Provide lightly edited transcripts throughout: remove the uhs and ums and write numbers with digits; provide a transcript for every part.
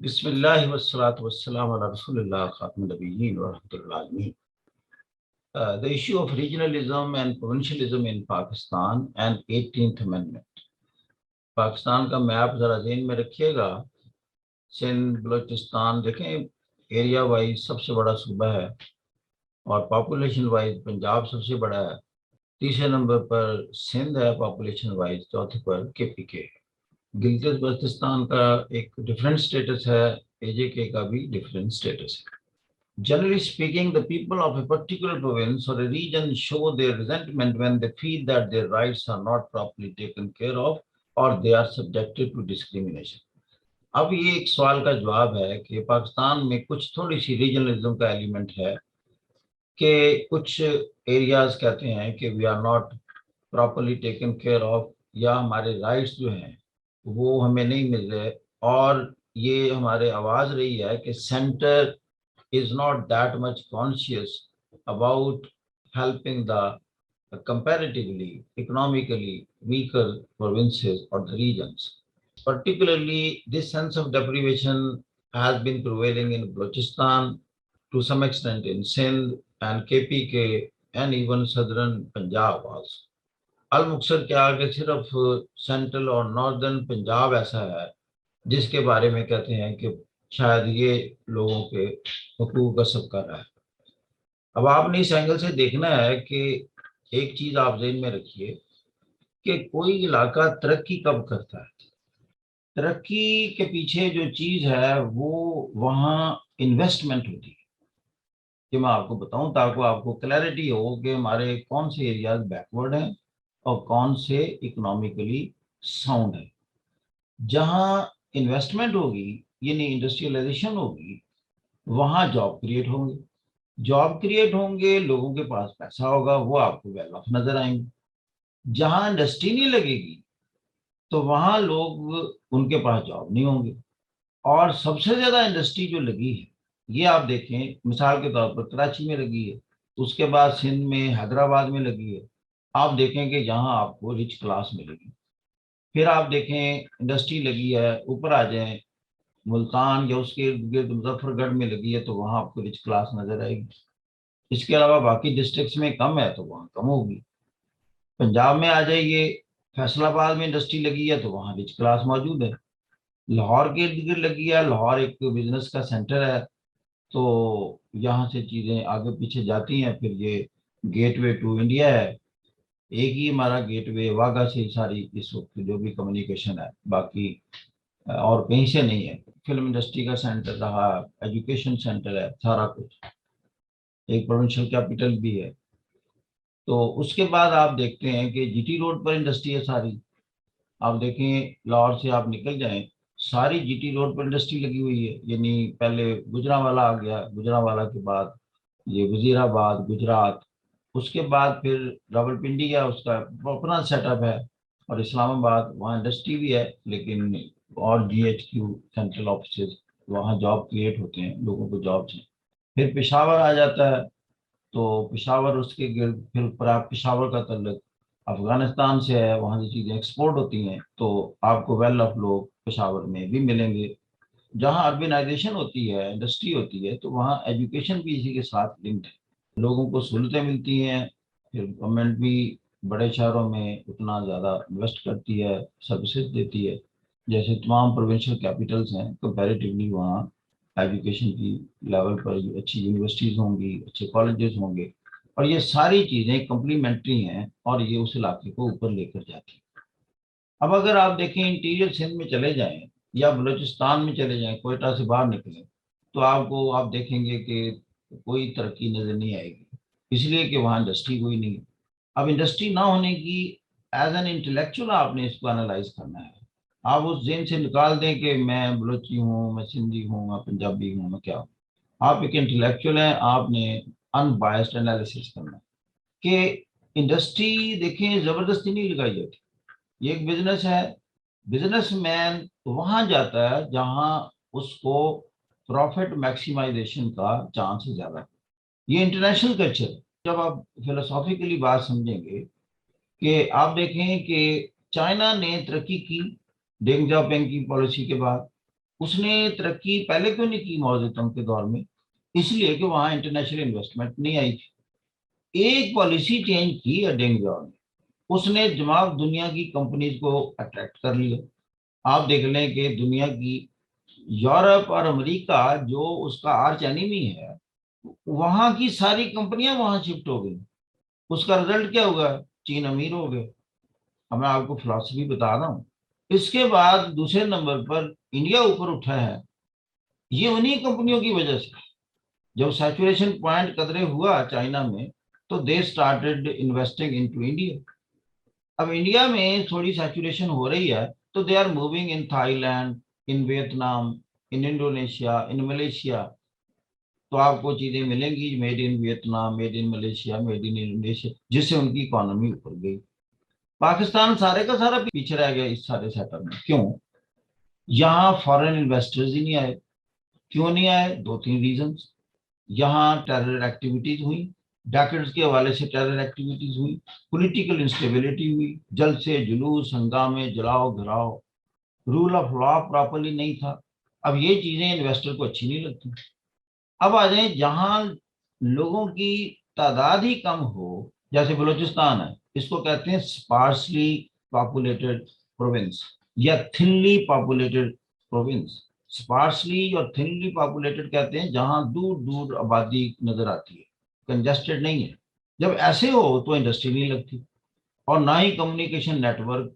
बिस्मिल्लाह वस्सलातु वस्सलामु अला रसूलिल्लाह खातिमुन नबिय्यीन व रहमतुल लिल आलमीन. The issue of regionalism and provincialism in Pakistan and 18th Amendment. Pakistan का मैप ज़रा ज़हन में रखिएगा. सिंध बलूचिस्तान देखें, एरिया वाइज सबसे बड़ा सूबा है और पॉपुलेशन वाइज पंजाब सबसे बड़ा है. तीसरे नंबर पर सिंध है पॉपुलेशन वाइज, चौथे पर KPK. गिलगित बल्तिस्तान का एक डिफरेंट स्टेटस है, AJK का भी डिफरेंट स्टेटस है. Generally speaking, the people of a particular province or a region show their resentment when they feel that their rights are not properly taken care of or they are subjected to discrimination. अब ये एक सवाल का जवाब है कि पाकिस्तान में कुछ थोड़ी सी रीजनलिज्म का एलिमेंट है कि कुछ एरियाज कहते हैं कि we are not properly taken care of, या हमारे राइट्स जो हैं वो हमें नहीं मिल रहे, और ये हमारे आवाज़ रही है कि centre is not that much conscious about helping the comparatively economically weaker provinces or the regions. Particularly, this sense of deprivation has been prevailing in Balochistan, to some extent in Sindh and KPK and even southern Punjab also. अल-मुक्सर के आगे सिर्फ central और northern Punjab ऐसा है जिसके बारे में कहते हैं कि शायद ये लोगों के हुकूक गस्ब कर रहा है. अब आपने इस एंगल से देखना है कि एक चीज आप ज़हन में रखिए कि कोई इलाका तरक्की कब करता है. तरक्की के पीछे जो चीज है वो वहाँ इन्वेस्टमेंट होती है. कि मैं आपको बताऊं ताकि आपको क्लैरिटी हो कि हमारे कौन से एरियाज बैकवर्ड हैं और कौन से इकोनॉमिकली साउंड है. जहाँ इन्वेस्टमेंट होगी यानी इंडस्ट्रियलाइजेशन होगी, वहाँ जॉब क्रिएट होंगे. जॉब क्रिएट होंगे, लोगों के पास पैसा होगा, वो आपको वेल ऑफ नजर आएंगे. जहाँ इंडस्ट्री नहीं लगेगी तो वहाँ लोग, उनके पास जॉब नहीं होंगे. और सबसे ज्यादा इंडस्ट्री जो लगी है, ये आप देखें, मिसाल के तौर पर कराची में लगी है, उसके बाद सिंध में, हैदराबाद में लगी है. आप देखेंगे यहाँ आपको रिच क्लास मिलेगी. फिर आप देखें इंडस्ट्री लगी है, ऊपर आ जाएं मुल्तान या उसके इर्द गिर्द मुजफ्फरगढ़ में लगी है तो वहाँ आपको रिच क्लास नजर आएगी. इसके अलावा बाकी डिस्ट्रिक्ट्स में कम है तो वहाँ कम होगी. पंजाब में आ जाइए, फैसलाबाद में इंडस्ट्री लगी है तो वहाँ रिच क्लास मौजूद है. लाहौर के इर्द गिर्द लगी है, लाहौर एक बिजनेस का सेंटर है, तो यहाँ से चीज़ें आगे पीछे जाती हैं. फिर ये गेटवे टू इंडिया है, एक ही हमारा गेटवे वाघा से सारी इस वक्त जो भी कम्युनिकेशन है, बाकी और कहीं से नहीं है. फिल्म इंडस्ट्री का सेंटर रहा, एजुकेशन सेंटर है, सारा कुछ, एक प्रोविंशियल कैपिटल भी है. तो उसके बाद आप देखते हैं कि GT रोड पर इंडस्ट्री है सारी. आप देखें लाहौर से आप निकल जाएं, सारी GT रोड पर इंडस्ट्री लगी हुई है. यानी पहले गुजरांवाला आ गया, गुजरांवाला के बाद ये वजीराबाद गुजरात, उसके बाद फिर रावलपिंडी है, उसका अपना सेटअप है, और इस्लामाबाद, वहाँ इंडस्ट्री भी है लेकिन, और GHQ सेंट्रल ऑफिस, वहाँ जॉब क्रिएट होते हैं, लोगों को जॉब्स हैं. फिर पेशावर आ जाता है, तो पेशावर उसके गिर्द, फिर ऊपर आप पेशावर का तल्लुक अफगानिस्तान से है, वहाँ से चीज़ें एक्सपोर्ट होती हैं, तो आपको वेल ऑफ लोग पेशावर में भी मिलेंगे. जहाँ अर्बनाइजेशन होती है, इंडस्ट्री होती है, तो वहाँ एजुकेशन भी इसी के साथ लिंक्ड है. लोगों को सहूलतें मिलती हैं. फिर गवर्नमेंट भी बड़े शहरों में उतना ज़्यादा इन्वेस्ट करती है, सर्विसेज देती है. जैसे तमाम प्रोविंशियल कैपिटल्स हैं, कंपैरेटिवली वहाँ एजुकेशन की लेवल पर अच्छी यूनिवर्सिटीज़ होंगी, अच्छे कॉलेजेस होंगे, और ये सारी चीज़ें कम्प्लीमेंट्री हैं और ये उस इलाके को ऊपर लेकर जाती हैं. अब अगर आप देखें इंटीरियर सिंध में चले जाएं या बलूचिस्तान में चले जाएं, कोयटा से बाहर निकलें, तो आप देखेंगे कि कोई तरक्की नज़र नहीं आएगी, इसलिए कि वहाँ इंडस्ट्री कोई नहीं है. अब इंडस्ट्री ना होने की, एज एन इंटेलेक्चुअल आपने इसको एनालाइज करना है. आप उस जेन से निकाल दें कि मैं बलोची हूँ, मैं सिंधी हूँ, मैं पंजाबी हूँ, मैं क्या हूँ. आप एक इंटेलेक्चुअल हैं, आपने अनबायस्ड एनालिसिस करना है कि इंडस्ट्री देखें ज़बरदस्ती नहीं लगाई जाती. ये एक बिजनेस है. बिजनेसमैन वहां जाता है जहां उसको प्रॉफिट मैक्सिमाइजेशन का चांस ज्यादा है. ये इंटरनेशनल कल्चर है. जब आप फिलोसॉफिकली बात समझेंगे कि आप देखें कि चाइना ने तरक्की की डेंग जाओपिंग की पॉलिसी के बाद, उसने तरक्की पहले क्यों नहीं की मौजूद के दौर में? इसलिए कि वहां इंटरनेशनल इन्वेस्टमेंट नहीं आई थी। एक पॉलिसी चेंज की डेंग ने, उसने जवाब दुनिया की कंपनीज को अट्रैक्ट कर लिया। आप देख लें कि दुनिया की यूरोप और अमेरिका जो उसका आर्च एनिमी है, वहां की सारी कंपनियां वहां शिफ्ट हो गई। उसका रिजल्ट क्या होगा? चीन अमीर हो गए। अब मैं आपको फिलॉसफी बता रहा हूँ। इसके बाद दूसरे नंबर पर इंडिया ऊपर उठा है, ये उन्हीं कंपनियों की वजह से। जब सैचुरेशन पॉइंट कदरे हुआ चाइना में, तो they started investing into India. अब इंडिया में थोड़ी सैचुरेशन हो रही है, तो they are moving in Thailand, in Vietnam, in Indonesia, in Malaysia. तो आपको चीजें मिलेंगी made in Vietnam, made in Malaysia, made in Indonesia, जिससे उनकी इकोनॉमी ऊपर गई। पाकिस्तान सारे का सारा पीछे रह गया इस सारे सेटअप में। क्यों? यहाँ फॉरेन इन्वेस्टर्स ही नहीं आए। क्यों नहीं आए? दो तीन रीजंस। यहाँ टेरर एक्टिविटीज हुई, डैकेट्स के हवाले से टेरर एक्टिविटीज हुई, पॉलिटिकल इंस्टेबिलिटी हुई, जल से जुलूस, हंगामे, जलाओ घराओ, रूल ऑफ लॉ प्रॉपरली नहीं था। अब ये चीजें इन्वेस्टर को अच्छी नहीं लगती। अब आ जाए जहां लोगों की तादाद ही कम हो, जैसे बलूचिस्तान है, इसको कहते हैं स्पार्सली पॉपुलेटेड प्रोविंस या थिनली पॉपुलेटेड प्रोविंस। स्पार्सली और थिनली पॉपुलेटेड कहते हैं जहां दूर दूर आबादी नजर आती है, कंजेस्टेड नहीं है। जब ऐसे हो तो इंडस्ट्री नहीं लगती, और ना ही कम्युनिकेशन नेटवर्क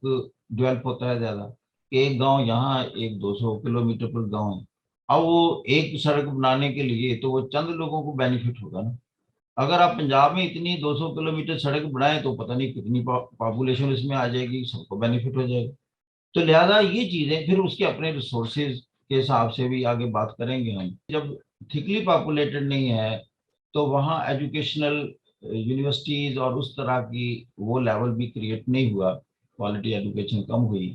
डेवलप होता है ज्यादा। एक गांव यहाँ, एक 200 किलोमीटर पर गांव है। अब वो एक सड़क बनाने के लिए तो वो चंद लोगों को बेनिफिट होगा ना। अगर आप पंजाब में इतनी 200 किलोमीटर सड़क बनाए तो पता नहीं कितनी पॉपुलेशन इसमें आ जाएगी, सबको बेनिफिट हो जाएगा। तो लिहाजा ये चीजें फिर उसके अपने रिसोर्सेज के हिसाब से भी आगे बात करेंगे हम। जब थिकली पॉपुलेटेड नहीं है, तो वहाँ एजुकेशनल यूनिवर्सिटीज और उस तरह की वो लेवल भी क्रिएट नहीं हुआ, क्वालिटी एजुकेशन कम हुई।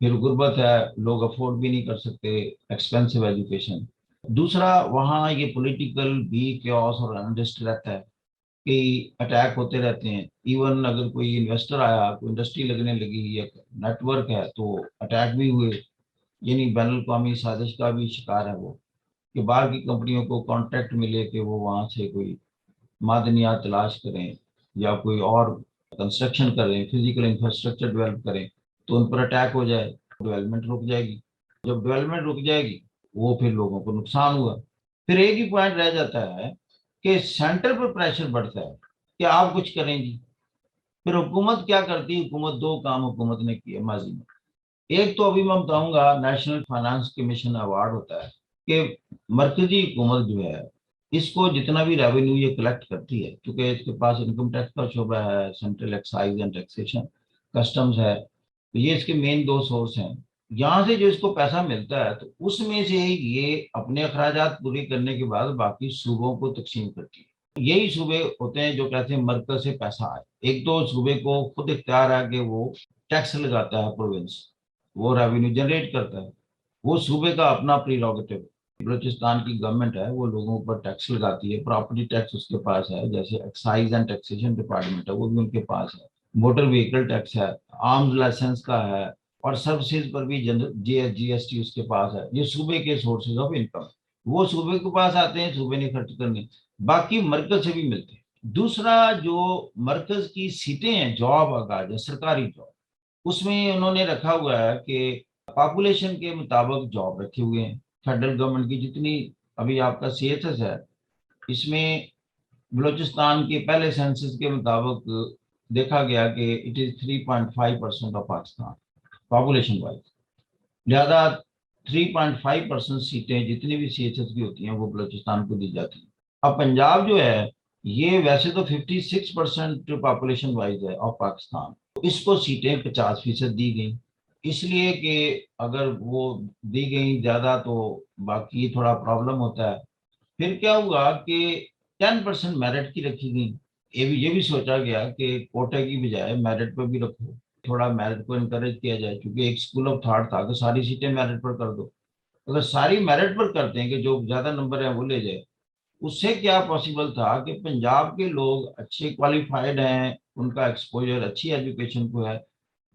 फिर गुर्बत है, लोग अफोर्ड भी नहीं कर सकते एक्सपेंसिव एजुकेशन। दूसरा, वहाँ ये पॉलिटिकल भी क्योस और अनरेस्ट रहता है कि अटैक होते रहते हैं। इवन अगर कोई इन्वेस्टर आया, कोई इंडस्ट्री लगने लगी या नेटवर्क है, तो अटैक भी हुए। यानी बैनुल अवी साजिश का भी शिकार है वो, कि बाहर की कंपनियों को कॉन्ट्रैक्ट मिले कि वो वहाँ से कोई मादनियात तलाश करें या कोई और कंस्ट्रक्शन करें, फिजिकल इंफ्रास्ट्रक्चर डेवलप करें, तो उन पर अटैक हो जाए, डेवलपमेंट रुक जाएगी। जब डेवलपमेंट रुक जाएगी, वो फिर लोगों को नुकसान हुआ। फिर एक ही पॉइंट रह जाता है कि सेंटर पर प्रेशर बढ़ता है कि आप कुछ करें जी। फिर हुकूमत क्या करती है? हुकूमत दो काम हुकूमत ने किए माजी में। एक तो अभी मैं बताऊंगा, नेशनल फाइनेंस कमीशन अवार्ड होता है कि मरकजी हुकूमत जो है, इसको जितना भी रेवेन्यू ये कलेक्ट करती है, क्योंकि इसके पास इनकम टैक्स का शोबा है, central excise and taxation, customs है, तो ये इसके मेन दो सोर्स हैं। यहाँ से जो इसको पैसा मिलता है, तो उसमें से ये अपने अखराजात पूरे करने के बाद बाकी सूबों को तकसीम करती है। यही सूबे होते हैं जो कहते हैं मरकज से पैसा आए। एक तो सूबे को खुद इख्तियार है कि वो टैक्स लगाता है, प्रोविंस वो रेवेन्यू जनरेट करता है, वो सूबे का अपना प्रीरोगेटिव। बलूचिस्तान की गवर्नमेंट है, वो लोगों पर टैक्स लगाती है, प्रॉपर्टी टैक्स उसके पास है, जैसे एक्साइज एंड टैक्सेशन डिपार्टमेंट है वो भी उनके पास है, मोटर व्हीकल टैक्स है, आर्म्स लाइसेंस का है, और सर्विसेज पर भी जीएसटी उसके पास है। ये सूबे के सोर्सेज ऑफ इनकम, वो सूबे के पास आते हैं, सूबे ने खर्च करने, बाकी मरकज से भी मिलते हैं। दूसरा, जो मरकज की सीटें हैं जॉब आगाज है, सरकारी जॉब, उसमें उन्होंने रखा हुआ है कि पॉपुलेशन के मुताबिक जॉब रखे हुए हैं। फेडरल गवर्नमेंट की जितनी, अभी आपका सीएसएस है, इसमें बलूचिस्तान के पहले सेंसस के मुताबिक देखा गया कि it is 3.5% of Pakistan population wise. लिहाजा 3.5% सीटें जितनी भी सीएचएस की होती हैं वो बलूचिस्तान को दी जाती हैं। अब पंजाब जो है, ये वैसे तो 56% पॉपुलेशन वाइज है ऑफ पाकिस्तान, तो इसको सीटें 50% दी गई, इसलिए कि अगर वो दी गई ज्यादा तो बाकी थोड़ा प्रॉब्लम होता है। फिर क्या हुआ कि 10% मेरिट की रखी गई। ये भी सोचा गया कि कोटे की बजाय मेरिट पर भी रखो, थोड़ा मेरिट को इनकरेज किया जाए, क्योंकि एक स्कूल ऑफ थॉट था कि सारी सीटें मेरिट पर कर दो। अगर सारी मेरिट पर करते हैं कि जो ज्यादा नंबर है वो ले जाए, उससे क्या पॉसिबल था कि पंजाब के लोग अच्छे क्वालिफाइड हैं, उनका एक्सपोजर अच्छी एजुकेशन को है,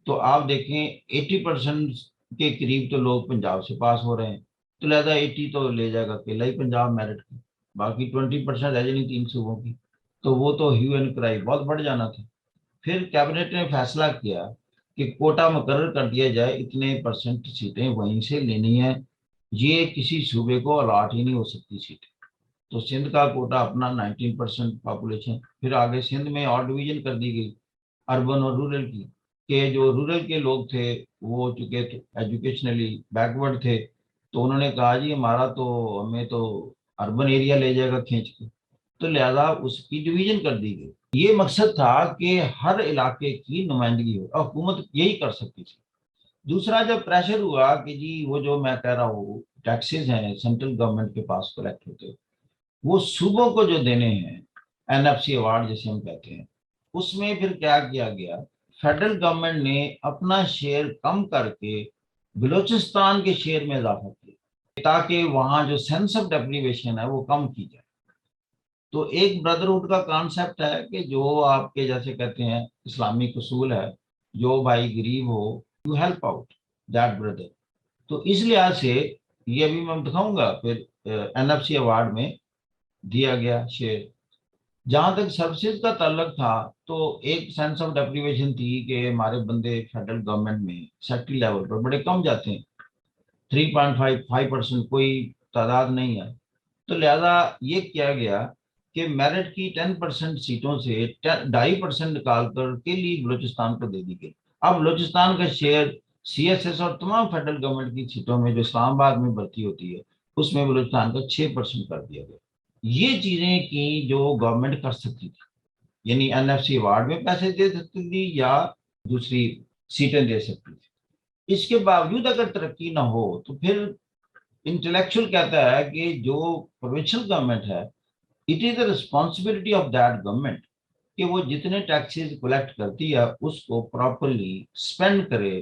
तो आप देखें 80% के करीब तो लोग पंजाब से पास हो रहे हैं। तो लिहाजा 80 तो ले जाएगा अकेला ही पंजाब मेरिट की, बाकी 20% है नहीं 3 सूबों की, तो वो तो ह्यू एंड क्राई बहुत बढ़ जाना था। फिर कैबिनेट ने फैसला किया कि कोटा मुकर्रर कर दिया जाए, इतने परसेंट सीटें वहीं से लेनी है, ये किसी सूबे को अलॉट ही नहीं हो सकती सीटें। तो सिंध का कोटा अपना 19% पॉपुलेशन, फिर आगे सिंध में और डिवीजन कर दी गई अर्बन और रूरल की, कि जो रूरल के लोग थे वो चूंकि एजुकेशनली बैकवर्ड थे, तो उन्होंने कहा जी हमारा तो, हमें तो अर्बन एरिया ले जाएगा खींच के, तो लिहाजा उसकी डिवीजन कर दी गई। ये मकसद था कि हर इलाके की नुमाइंदगी हो, और हुकूमत यही कर सकती थी। दूसरा, जब प्रेशर हुआ कि जी वो जो मैं कह रहा हूँ टैक्सेस हैं सेंट्रल गवर्नमेंट के पास कलेक्ट होते, वो सूबों को जो देने हैं, एनएफसी अवार्ड जिसे हम कहते हैं, उसमें फिर क्या किया गया, फेडरल गवर्नमेंट ने अपना शेयर कम करके बलूचिस्तान के शेयर में इजाफा किया, ताकि वहां जो सेंस ऑफ डेप्रीवेशन है वो कम की जाए। तो एक ब्रदरहुड का कॉन्सेप्ट है कि जो आपके जैसे कहते हैं इस्लामिक उसूल है, जो भाई गरीब हो you help out that brother. तो इस लिहाज से ये अभी मैं दिखाऊंगा फिर एनएफसी अवार्ड में दिया गया शेयर। जहां तक सर्विसेज का ताल्लुक था, तो एक सेंस ऑफ डेप्रीवेशन थी कि हमारे बंदे फेडरल गवर्नमेंट में सेक्टरी लेवल पर बड़े कम जाते हैं, 3.5% कोई तादाद नहीं है। तो लिहाजा ये किया गया कि मेरिट की 10% सीटों से 2.5% निकाल कर के लिए बलूचिस्तान को दे दी गई। अब बलूचिस्तान का शेयर सीएसएस और तमाम फेडरल गवर्नमेंट की सीटों में जो इस्लामाबाद में भर्ती होती है उसमें बलूचिस्तान का 6% कर दिया गया। ये चीजें की जो गवर्नमेंट कर सकती थी, यानी एनएफसी अवार्ड में पैसे दे सकती थी या दूसरी सीटें दे सकती थी। इसके बावजूद अगर तरक्की ना हो तो फिर इंटेलेक्चुअल कहता है कि जो प्रोविंशियल गवर्नमेंट है, it is the responsibility of that government कि वो जितने टैक्सेस कलेक्ट करती है उसको प्रॉपरली स्पेंड करे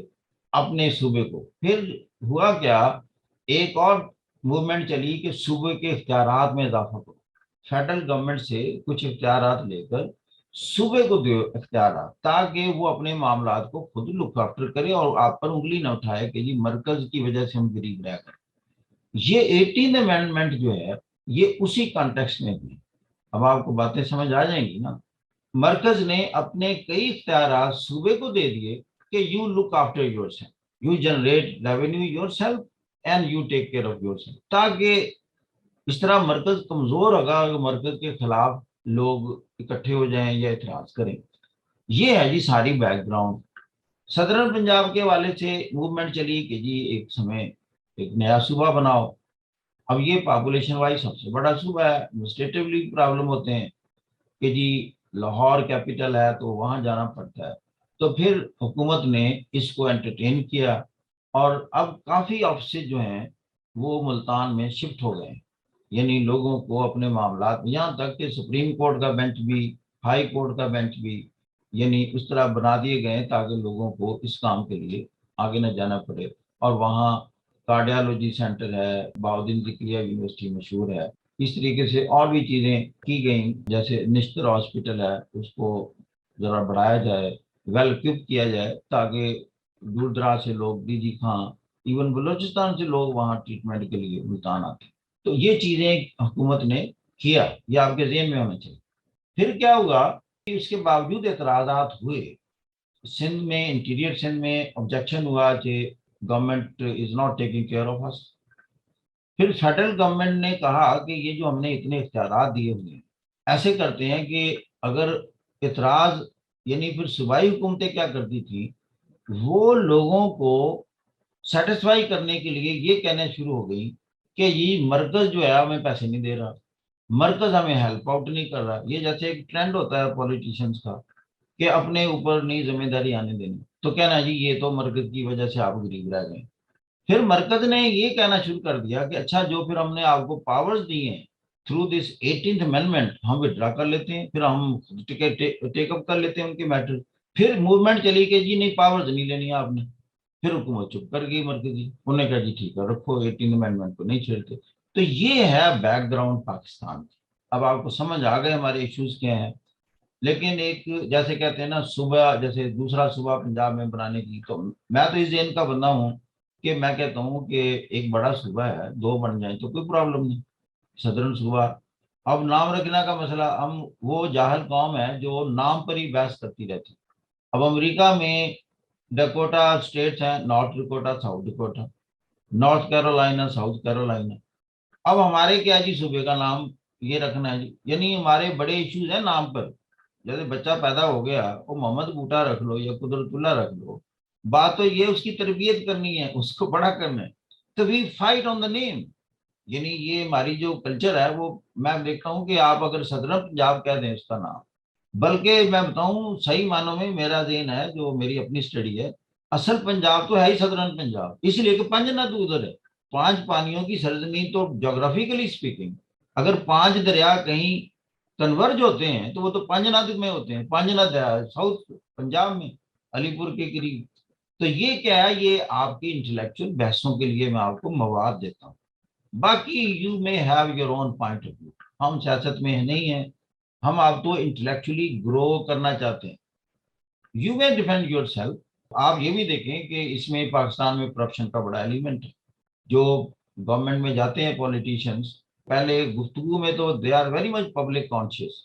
अपने सूबे को। फिर हुआ क्या, एक और मूवमेंट चली कि सूबे के इख्तियारात में इजाफा करो, फेडरल गवर्नमेंट से कुछ इख्तियारात लेकर सूबे को दो इख्तियारात, ताकि वो अपने मामलात को खुद लुक आफ्टर करे और आप पर उंगली न उठाए कि जी मरकज की वजह से हम गरीब रह गए। ये 18th अमेंडमेंट जो है ये उसी कॉन्टेक्स्ट में हुई। अब आपको बातें समझ आ जाएंगी ना। मरकज ने अपने कई इख्तियारात सूबे को दे दिए कि you look after yourself, you generate revenue yourself and you take care of yourself, ताकि इस तरह मरकज कमजोर होगा, मरकज के खिलाफ लोग इकट्ठे हो जाएं या इतराज करें। ये है जी सारी बैकग्राउंड। सदरन पंजाब के हवाले से मूवमेंट चली कि जी एक समय एक नया सूबा बनाओ। अब ये पॉपुलेशन वाइज सबसे बड़ा सूबा है, एडमिनिस्ट्रेटिवली प्रॉब्लम होते हैं कि जी लाहौर कैपिटल है तो वहां जाना पड़ता है। तो फिर हुकूमत ने इसको एंटरटेन किया और अब काफ़ी ऑफिस जो हैं वो मुल्तान में शिफ्ट हो गए हैं, यानी लोगों को अपने मामला, यहाँ तक कि सुप्रीम कोर्ट का बेंच भी, हाई कोर्ट का बेंच भी, यानी उस तरह बना दिए गए ताकि लोगों को इस काम के लिए आगे न जाना पड़े। और वहाँ कार्डियोलॉजी सेंटर है, बाउद्दीन ज़िक्रिया यूनिवर्सिटी मशहूर है। इस तरीके से और भी चीज़ें की गई, जैसे निश्तर हॉस्पिटल है उसको ज़रा बढ़ाया जाए, वेल इक्विप किया जाए, ताकि दूर दराज से लोग, दीदी खां, इवन बलूचिस्तान से लोग वहाँ ट्रीटमेंट के लिए मुल्तान आते। तो ये चीज़ें हुकूमत ने किया, ये आपके ज़हन में होना चाहिए। फिर क्या हुआ कि उसके बावजूद एतराज़ात हुए, सिंध में, इंटीरियर सिंध में ऑब्जेक्शन हुआ कि government is not taking care of us. फिर फेडरल गवर्नमेंट ने कहा कि ये जो हमने इतने इख्तियार दिए हुए हैं, ऐसे करते हैं कि अगर इतराज, यानी फिर सूबाई हुकूमतें क्या करती थी, वो लोगों को सेटिस्फाई करने के लिए ये कहने शुरू हो गई कि ये मरकज जो है हमें पैसे नहीं दे रहा, मरकज हमें हेल्प आउट नहीं कर रहा। ये जैसे एक ट्रेंड होता है पॉलिटिशियंस का कि अपने ऊपर नई जिम्मेदारी आने देनी, तो कहना जी ये तो मरकज की वजह से आप गरीब रह गए। फिर मरकज ने ये कहना शुरू कर दिया कि अच्छा जो फिर हमने आपको पावर्स दी हैं थ्रू दिस 18th अमेंडमेंट हम विड्रा कर लेते हैं, फिर हम टेकअप कर लेते हैं उनके मैटर। फिर मूवमेंट चली कि जी नहीं पावर्स नहीं लेनी है आपने। फिर हुकूमत चुप कर गई मरकजी, उन्होंने कहा जी ठीक है रखो, 18th अमेंडमेंट को नहीं छेड़ते। तो ये है बैकग्राउंड पाकिस्तान की। अब आपको समझ आ गए हमारे इश्यूज क्या हैं। लेकिन एक जैसे कहते हैं ना सुबह, जैसे दूसरा सुबह पंजाब में बनाने की, तो मैं तो इस जेन का बंदा हूँ कि मैं कहता हूँ कि एक बड़ा सूबा है, दो बन जाए तो कोई प्रॉब्लम नहीं, सदर्न सूबा। अब नाम रखने का मसला, हम वो जाहल कौम है जो नाम पर ही बहस करती रहती। अब अमेरिका में डकोटा स्टेट्स हैं, north Dakota, south Dakota, north Carolina, south Carolina. अब हमारे क्या है जी, सूबे का नाम ये रखना है जी, यानी हमारे बड़े इश्यूज हैं नाम पर। जैसे बच्चा पैदा हो गया, वो मोहम्मद बूटा रख लो या कुदरतुल्ला रख लो, बात तो ये उसकी तरबियत करनी है, उसको बड़ा करना है। तो we fight on the name. यानी ये हमारी जो कल्चर है वो, मैं देखता हूँ कि आप अगर सदरन पंजाब कह दें उसका नाम, बल्कि मैं बताऊं सही मानों में मेरा देन है, जो मेरी अपनी स्टडी है, असल पंजाब तो है ही सदरन पंजाब, इसलिए कि पंज नद उधर है, पांच पानियों की सरजमीन। तो जोग्राफिकली स्पीकिंग, अगर पांच दरिया कहीं कन्वर्ज होते हैं तो वो तो पंजनद में होते हैं। पंजनद है साउथ पंजाब में, अलीपुर के करीब। तो ये क्या है, ये आपकी इंटेलेक्चुअल बहसों के लिए मैं आपको मवाद देता हूँ। बाकी you may have your own point of view, हम सियासत में नहीं है, हम आप तो इंटेलेक्चुअली ग्रो करना चाहते हैं। You may defend your self. आप ये भी देखें कि इसमें पाकिस्तान में करप्शन का बड़ा एलिमेंट है। जो गवर्नमेंट में जाते हैं पॉलिटिशियंस, पहले गुफ्तगू में तो they are very much public conscious,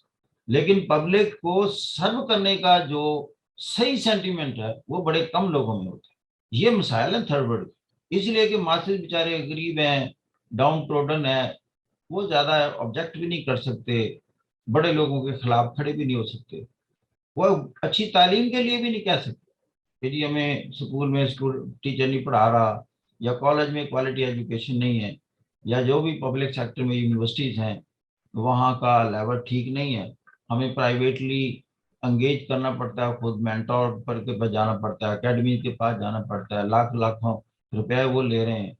लेकिन पब्लिक को सर्व करने का जो सही सेंटीमेंट है वो बड़े कम लोगों में होता है। ये मसाइल है थर्ड वर्ल्ड, इसलिए कि मासिस बेचारे गरीब हैं, डाउन ट्रोडन है, वो ज्यादा ऑब्जेक्ट भी नहीं कर सकते, बड़े लोगों के खिलाफ खड़े भी नहीं हो सकते, वो अच्छी तालीम के लिए भी नहीं कह सकते कि जी हमें स्कूल में स्कूल टीचर नहीं पढ़ा रहा, या कॉलेज में क्वालिटी एजुकेशन नहीं है, या जो भी पब्लिक सेक्टर में यूनिवर्सिटीज हैं वहाँ का लेवल ठीक नहीं है, हमें प्राइवेटली एंगेज करना पड़ता है, खुद मेंटोर पर के पास जाना पड़ता है, एकेडमी के पास जाना पड़ता है, लाख लाखों रुपए वो ले रहे हैं।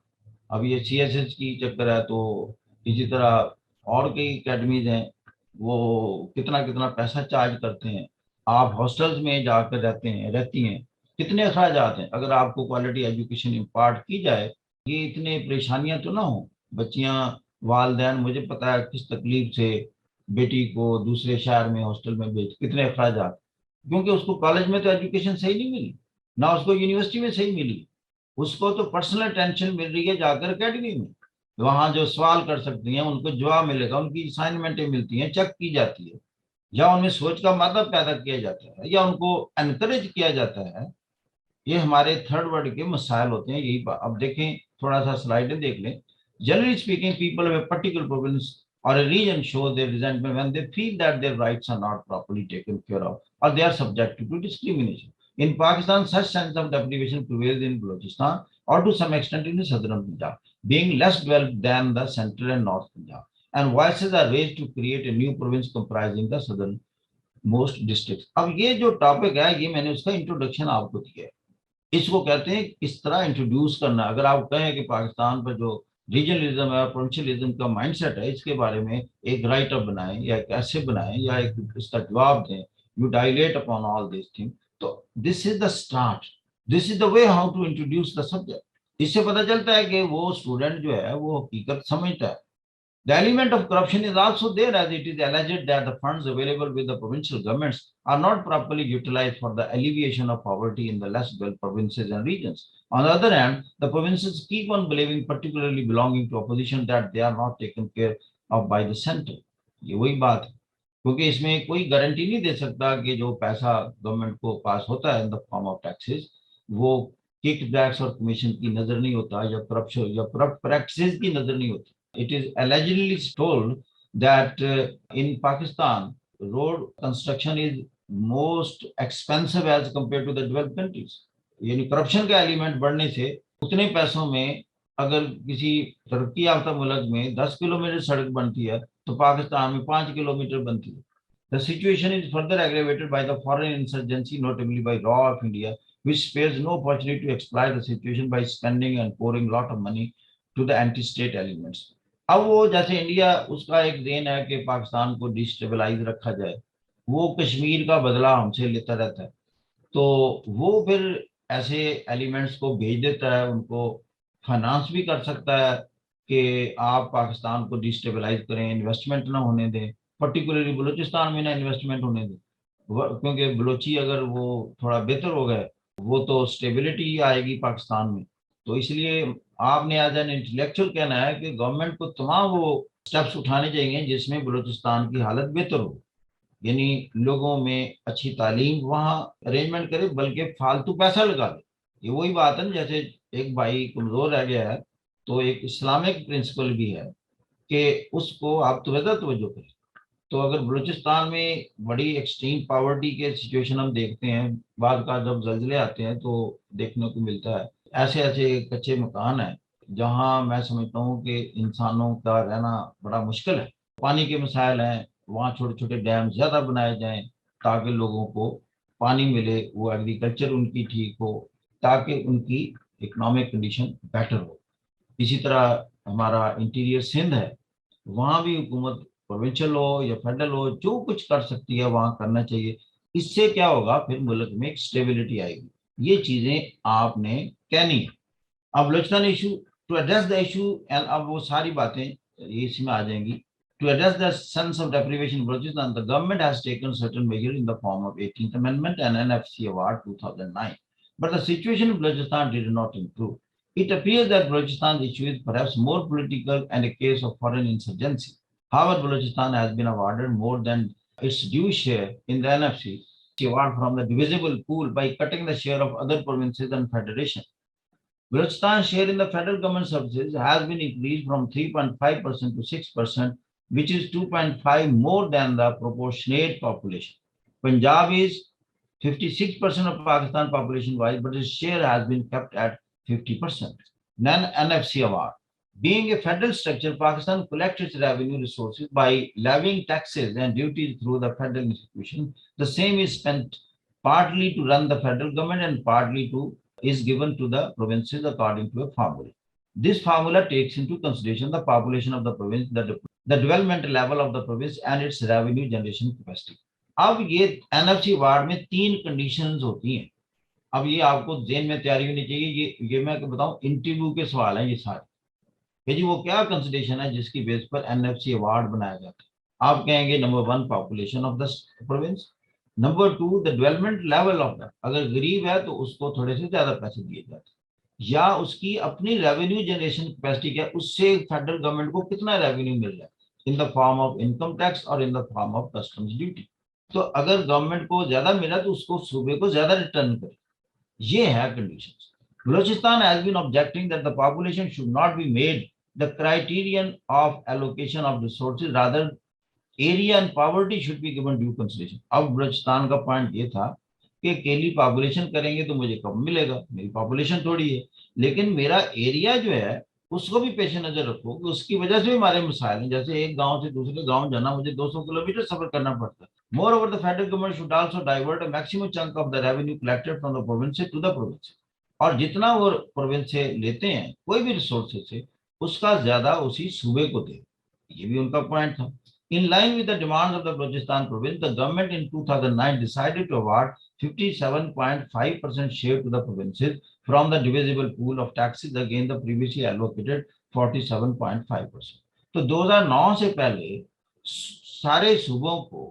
अब ये CSS की चक्कर है, तो इसी तरह और कई एकेडमीज हैं, वो कितना कितना पैसा चार्ज करते हैं। आप हॉस्टल्स में जाकर रहते हैं, रहती हैं, कितने अखराजात हैं। अगर आपको क्वालिटी एजुकेशन इम्पार्ट की जाए, ये इतने परेशानियां तो ना हो। बच्चियां, वालदैन, मुझे पता है किस तकलीफ से बेटी को दूसरे शहर में हॉस्टल में भेज, कितने अखराजात, क्योंकि उसको कॉलेज में तो एजुकेशन सही नहीं मिली, ना उसको यूनिवर्सिटी में सही मिली, उसको तो पर्सनल टेंशन मिल रही है जाकर अकेडमी में। वहां जो सवाल कर सकती हैं उनको जवाब मिलेगा, उनकी असाइनमेंटें मिलती हैं, चेक की जाती है, या उनमें सोच का मादा पैदा किया जाता है, या उनको एनकरेज किया जाता है। ये हमारे थर्ड वर्ल्ड के मसाइल होते हैं। यही अब देखें, थोड़ा सा स्लाइड देख लें। Generally speaking, people of a particular province or a region show their resentment when they feel that their rights are not properly taken care of, or they are subjected to discrimination. In Pakistan, such sense of deprivation prevails in Balochistan, or to some extent in the southern Punjab, being less developed than the central and north Punjab. And voices are raised to create a new province comprising the southern most districts. अब ये जो topic है, ये मैंने उसका introduction आपको दिया है। इसको कहते हैं किस तरह इंट्रोड्यूस करना। अगर आप कहें कि पाकिस्तान पर जो रीजनलिज्म है, प्रोविंशियलिज्म का माइंडसेट है, इसके बारे में एक राइट अप बनाएं या एक ऐसे बनाएं या एक इसका जवाब दें, you dilate upon all this thing, तो this is the start, this is the way how to introduce the subject. इससे पता चलता है कि वो स्टूडेंट जो है वो हकीकत समझता है। The element of corruption is also there, as it is alleged that the funds available with the provincial governments are not properly utilized for the alleviation of poverty in the less developed provinces and regions. On the other hand, the provinces keep on believing, particularly belonging to opposition, that they are not taken care of by the center. ये वही बात है, क्योंकि इसमें कोई guarantee नहीं दे सकता कि जो पैसा गवर्नमेंट को पास होता है in the form of taxes, वो किक बैक्स और कमीशन की नजर नहीं होता, या करप्शन या करप्ट प्रैक्टिसेस की नजर नहीं होती। It is allegedly told that in Pakistan, road construction is most expensive as compared to the developed countries. यानी करप्शन का एलिमेंट बढ़ने से उतने पैसों में अगर किसी तरक्की याफ्ता मुल्क में 10 किलोमीटर सड़क बनती है तो पाकिस्तान में 5 किलोमीटर बनती है। The situation is further aggravated by the foreign insurgency, notably by Law of India, which spares no opportunity to exploit the situation by spending and pouring lot of money to the anti-state elements. अब वो जैसे India, उसका एक then है कि पाकिस्तान को destabilise रखा जाए, वो कश्मीर का बदला हमसे लेता रहता है, तो वो फिर ऐसे एलिमेंट्स को भेज देता है, उनको फाइनेंस भी कर सकता है कि आप पाकिस्तान को डिस्टेबलाइज करें, इन्वेस्टमेंट ना होने दें, पर्टिकुलरली बलूचिस्तान में ना इन्वेस्टमेंट होने दें, क्योंकि बलोची अगर वो थोड़ा बेहतर हो गए, वो तो स्टेबिलिटी आएगी पाकिस्तान में। तो इसलिए आपने एज एन इंटेलेक्चुअल कहना है कि गवर्नमेंट को तमाम वो स्टेप्स उठाने चाहिए जिसमें बलूचिस्तान की हालत बेहतर हो, यानी लोगों में अच्छी तालीम वहाँ अरेंजमेंट करे, बल्कि फालतू पैसा लगा दे। ये वही बात है ना, जैसे एक भाई कमजोर रह गया है तो एक इस्लामिक प्रिंसिपल भी है कि उसको आप तवज्जो करें। तो अगर बलूचिस्तान में बड़ी एक्सट्रीम पॉवर्टी के सिचुएशन हम देखते हैं, बाद का जब जल्जले आते हैं तो देखने को मिलता है ऐसे ऐसे कच्चे मकान हैं जहां मैं समझता हूँ कि इंसानों का रहना बड़ा मुश्किल है। पानी के मसाइल हैं, वहाँ छोटे छोटे डैम ज्यादा बनाए जाएं ताकि लोगों को पानी मिले, वो एग्रीकल्चर उनकी ठीक हो, ताकि उनकी इकोनॉमिक कंडीशन बेटर हो। इसी तरह हमारा इंटीरियर सिंध है, वहाँ भी हुकूमत प्रोविंशियल हो या फेडरल हो जो कुछ कर सकती है वहाँ करना चाहिए। इससे क्या होगा, फिर मुल्क में एक स्टेबिलिटी आएगी। ये चीजें आपने कहनी है। अब Balochistan issue, to address the issue, and अब वो सारी बातें ये इसमें आ जाएंगी। To address the sense of deprivation in Balochistan, the government has taken certain measures in the form of 18th Amendment and NFC Award 2009. But the situation in Balochistan did not improve. It appears that Balochistan issue is perhaps more political and a case of foreign insurgency. However, Balochistan has been awarded more than its due share in the NFC award from the divisible pool by cutting the share of other provinces and federation. Balochistan's share in the federal government services has been increased from 3.5% to 6%, which is 2.5 more than the proportionate population. Punjab is 56% of Pakistan population-wise, but its share has been kept at 50%. Non-NFC award. Being a federal structure, Pakistan collects its revenue resources by levying taxes and duties through the federal institution. The same is spent partly to run the federal government and partly is given to the provinces according to a formula. This formula takes into consideration the population of the province, the development level of the province and its revenue generation capacity. अब ये NFC ward में 3 conditions होती हैं। अब ये आपको जेन में तैयारी होनी चाहिए। ये मैं बताऊं, इंटरव्यू के सवाल हैं ये सारे। जी वो क्या कंसिडरेशन है जिसकी बेस पर एनएफसी अवार्ड बनाया जाता है? आप कहेंगे number 1 population of the province, number 2 the development level of that, अगर गरीब है तो उसको थोड़े से ज्यादा पैसे दिए जाते हैं, या उसकी अपनी रेवेन्यू जनरेशन कैपेसिटी क्या, उससे फेडरल गवर्नमेंट को कितना रेवेन्यू मिल रहा है in the form of income tax और in the form of customs duty. तो अगर गवर्नमेंट को ज्यादा मिला तो उसको सूबे को ज्यादा रिटर्न करे। ये है conditions. Balochistan has been objecting that the population should not be made the criterion of allocation of resources, rather area and poverty should be given due consideration. अब बलूचिस्तान का पॉइंट ये था कि अकेली पॉपुलेशन करेंगे तो मुझे कम मिलेगा, मेरी पॉपुलेशन थोड़ी है, लेकिन मेरा एरिया जो है उसको भी पेश नजर रखो कि उसकी वजह से भी हमारे मसाइल हैं। जैसे एक गांव से दूसरे गांव जाना मुझे 200 किलोमीटर सफर करना पड़ता है। Moreover, the federal government should also divert a maximum chunk of the revenue collected from the provinces to the provinces. और जितना वो प्रोविंस से लेते हैं कोई भी रिसोर्सेज से, उसका ज्यादा उसी सूबे को दे। ये भी उनका पॉइंट था। In line with the demands of the Balochistan province, the government in 2009 decided to award 57.5% share to the provinces from the divisible pool of taxes against the previously allocated 47.5%. तो 2009 से पहले सारे सूबों को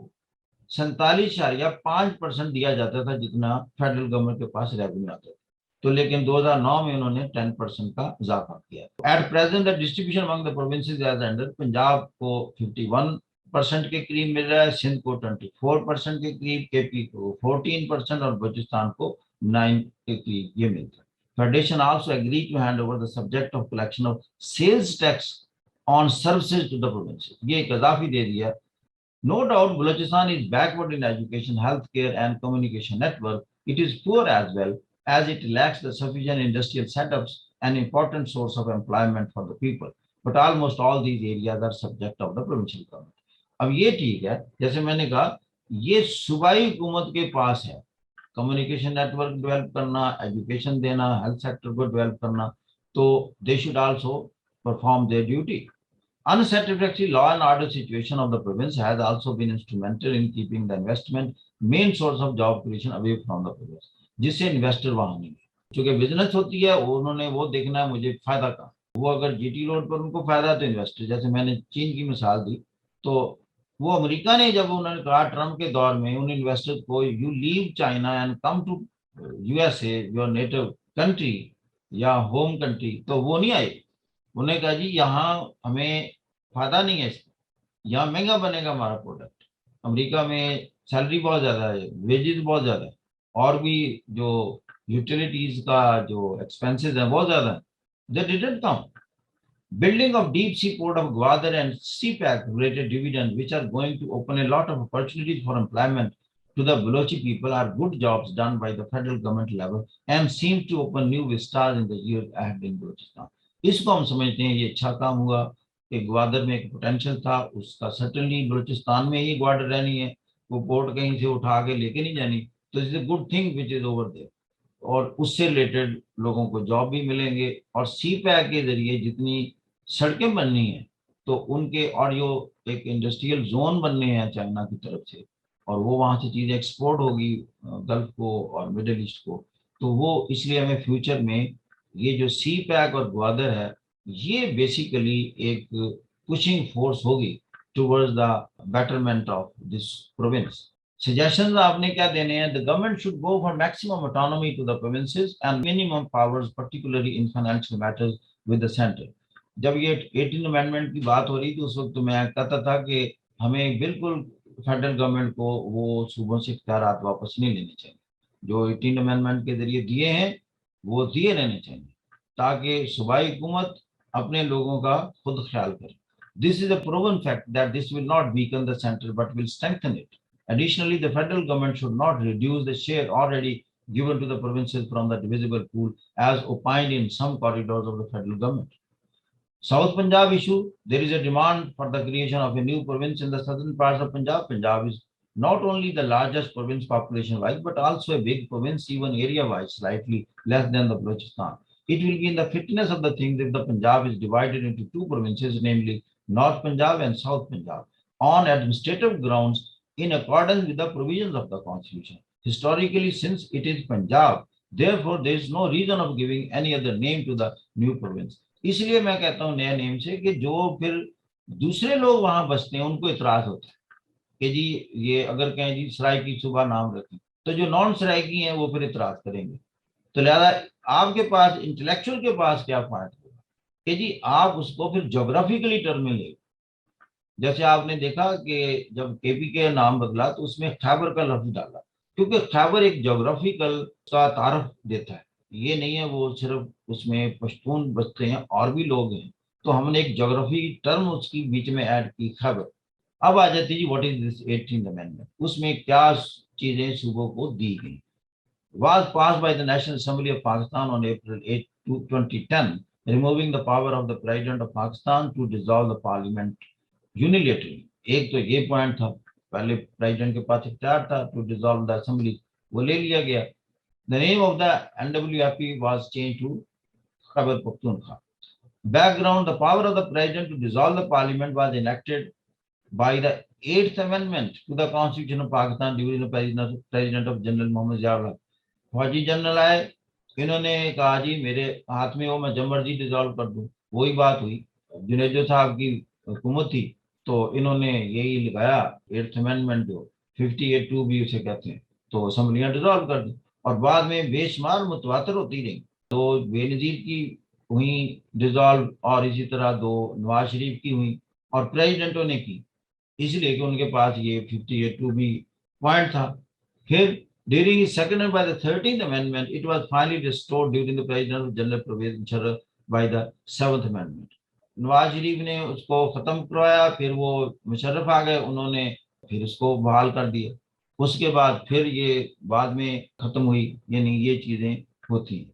47.5% दिया जाता था जितना फेडरल गवर्नमेंट के पास रेवेन्यू आता था। तो लेकिन 2009 में उन्होंने 10% का इजाफा किया। At present the distribution among the provinces as under, Punjab को 51% के करीब मिल रहा है, सिंध को 24% के करीब, केपी को 14% और बलूचिस्तान को 9 के करीब ये मिलता है। Federation also agree to hand over the subject of collection of sales tax on services to the provinces. ये एक इजाफी दे दिया। No doubt Balochistan is backward in education, healthcare and communication network. It is poor as well, as it lacks the sufficient industrial setups, an important source of employment for the people. But almost all these areas are subject of the provincial government. अब ये ठीक है, जैसे मैंने कहा ये सूबाई हुकूमत के पास है, कम्युनिकेशन नेटवर्क डेवलप करना, एजुकेशन देना, हेल्थ सेक्टर को डेवलप करना, तो they should also perform there duty. Unsatisfactory law and order situation of the province has also been instrumental in keeping the investment main source of job creation away from the province, जिससे investor वहां नहीं है। क्योंकि business होती है, उन्होंने वो देखना है मुझे फायदा का, वो अगर जीटी रोड पर उनको फायदा है तो इन्वेस्टर, जैसे मैंने चीन की मिसाल दी, तो वो अमेरिका ने जब उन्होंने कहा ट्रम्प के दौर में उन इन्वेस्टर को you leave China and come to USA your native country, या होम कंट्री, तो वो नहीं आए। उन्होंने कहा जी यहाँ हमें फायदा नहीं है इसका, यहाँ महंगा बनेगा हमारा प्रोडक्ट। अमेरिका में सैलरी बहुत ज़्यादा है, वेजेस बहुत ज़्यादा है, और भी जो यूटिलिटीज का जो एक्सपेंसेस है बहुत ज़्यादा है। They didn't come. Building of deep sea port of Gwadar and CPAC related dividends, which are going to open a lot of opportunities for employment to the Balochi people, are good jobs done by the federal government level and seem to open new vistas in the years ahead in Balochistan. इसको हम समझते हैं ये अच्छा काम हुआ कि ग्वादर में एक पोटेंशियल था, उसका सर्टनली बलूचिस्तान में ही ग्वादर रहनी है, वो पोर्ट कहीं से उठा के लेके नहीं जानी, तो is a good thing which is over there, और उससे रिलेटेड लोगों को जॉब भी मिलेंगे। और सी पैक के जरिए जितनी सड़कें बननी है तो उनके, और जो एक इंडस्ट्रियल जोन बनने हैं चाइना की तरफ से, और वो वहां से चीजें एक्सपोर्ट होगी गल्फ को और मिडिल ईस्ट को, तो वो इसलिए हमें फ्यूचर में ये जो सी पैक और ग्वादर है ये बेसिकली एक पुशिंग फोर्स होगी towards the betterment of this province. Suggestions आपने क्या देने हैं? The government should go for maximum autonomy to the provinces and minimum powers particularly in financial matters with the centre. जब ये 18 अमेंडमेंट की बात हो रही थी उस वक्त तो मैं कहता था कि हमें बिल्कुल फेडरल गवर्नमेंट को वो सूबों से इख्तियारात वापस नहीं लेने चाहिए, जो 18 अमेंडमेंट के जरिए दिए हैं वो दिए रहने चाहिए, ताकि सूबाई हुकूमत अपने लोगों का खुद ख्याल करे। This is a proven fact that this will not weaken the centre but will strengthen it. Additionally, the federal government should not reduce the share already given to the provinces from the divisible pool as opined in some corridors of the federal government. South Punjab issue, there is a demand for the creation of a new province in the southern parts of Punjab. Punjab is not only the largest province population-wise, but also a big province, even area-wise, slightly less than the Balochistan. It will be in the fitness of the things if the Punjab is divided into two provinces, namely North Punjab and South Punjab, on administrative grounds in accordance with the provisions of the Constitution. Historically, since it is Punjab, therefore there is no reason of giving any other name to the new province. इसलिए मैं कहता हूँ नया name से कि जो फिर दूसरे लोग वहां बसते हैं उनको इतराज होता है कि जी ये अगर कहें जी सराइकी सुबह नाम रखें तो जो नॉन सराइकी हैं वो फिर इतराज करेंगे। तो लिहाजा आपके पास इंटेलेक्चुअल के पास क्या फायदा होगा कि जी आप उसको फिर ज्योग्राफिकली टर्म में ले। जैसे आपने देखा कि जब केपी के नाम बदला तो उसमें खैबर का लफ्ज डाला, क्योंकि खैबर एक ज्योग्राफिकल का तारफ देता है, ये नहीं है वो सिर्फ उसमें पश्तून बसते हैं और भी लोग हैं, तो हमने एक ज्योग्राफी टर्म उसकी बीच में ऐड की खैबर। अब आ जाती जी what is this 18th amendment, उसमें क्या चीजें सूबों को दी गई। Was passed by the National Assembly of Pakistan on April 8, 2010, removing the power of the President of Pakistan to dissolve the parliament unilaterally. एक तो ये पॉइंट था, पहले प्रेसिडेंट के पास इख्तियार था टू डिसॉल्व द असेंबली, वो ले लिया गया। The name of the NWFP was change to Khyber Pakhtunkhwa. Background, the power of the president to dissolve the parliament was enacted by the 8th amendment to the constitution of Pakistan during the president of general Mohammad Ziaur. फौजी general आए, इन्होंने कहा जी मेरे हाथ में हो, मैं जब मर्जी डिसॉल्व कर दूं। वही बात हुई, जुनेजो साहब की हुकूमत थी तो इन्होंने यही लगाया 8th अमेंडमेंट जो 58(2) भी उसे कहते हैं, तो असम्बलियां डिसॉल्व कर दी और बाद में बेशुमार मुतवातर होती रही। तो बेनजीर की हुई डिसॉल्व और इसी तरह दो नवाज शरीफ की हुई और प्रेसिडेंटों ने की, इसलिए कि उनके पास ये 58(2) भी पॉइंट था। फिर during his second and by the 13th amendment, it was finally restored during the president of general Pervez Musharraf by the 7th amendment. Nawaz Sharif ने उसको खत्म करवाया, फिर वो मुशर्रफ आ गए, उन्होंने फिर उसको बहाल कर दिया। उसके बाद फिर ये बाद में खत्म हुई, यानी ये चीजें होती हैं।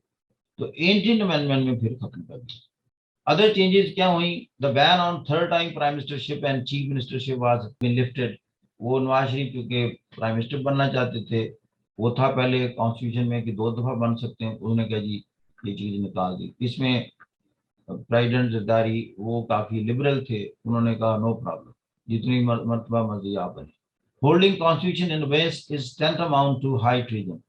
तो 18th अमेंडमेंट में फिर खत्म कर दिया। अदर चेंजेस क्या हुई? The ban on third time prime ministership and chief ministership was been lifted. वो नवाज शरीफ क्योंकि प्राइम मिनिस्टर बनना चाहते थे, वो था पहले कॉन्स्टिट्यूशन में कि 2 दफा बन सकते हैं, उन्होंने कहा जी ये चीज निकाल दी। इसमें प्रेसिडेंट जरदारी वो काफी लिबरल थे, उन्होंने कहा नो प्रॉब्लम, जितनी मरतबा मर्जी आप बने। Holding constitution in west is tantamount to high treason.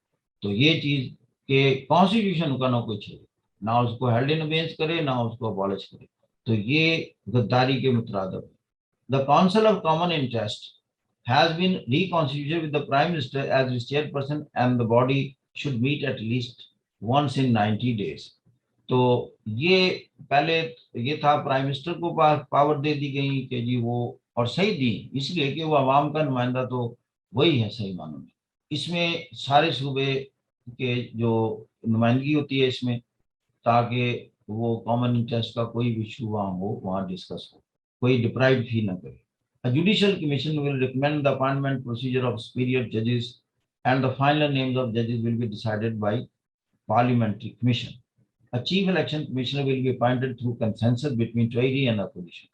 तो ये चीज के कॉन्स्टिट्यूशन का ना कोई छेड़े, ना उसको हेल्ड इन अबेंस करे, ना उसको अबॉलिश करे, तो ये गद्दारी के मुतरादिफ है। The council of common interest has been reconstituted with the Prime Minister as its chairperson and the body should meet at least once in 90 days. तो ये पहले ये था प्राइम मिनिस्टर को पावर दे दी गई कि जी वो, और सही दी इसलिए कि वो आवाम का नुमाइंदा तो वही है सही मानों में। इसमें सारे सूबे के जो नुमाइंदगी होती है इसमें, ताकि वो कॉमन इंटरेस्ट का कोई भी इशू वहाँ हो, वहाँ डिस्कस हो, कोई डिप्राइव फील ना करे। A judicial commission will recommend the appointment procedure of superior judges and the final names of judges will be decided by parliamentary commission. A chief election commissioner will be appointed through consensus between Treasury and opposition.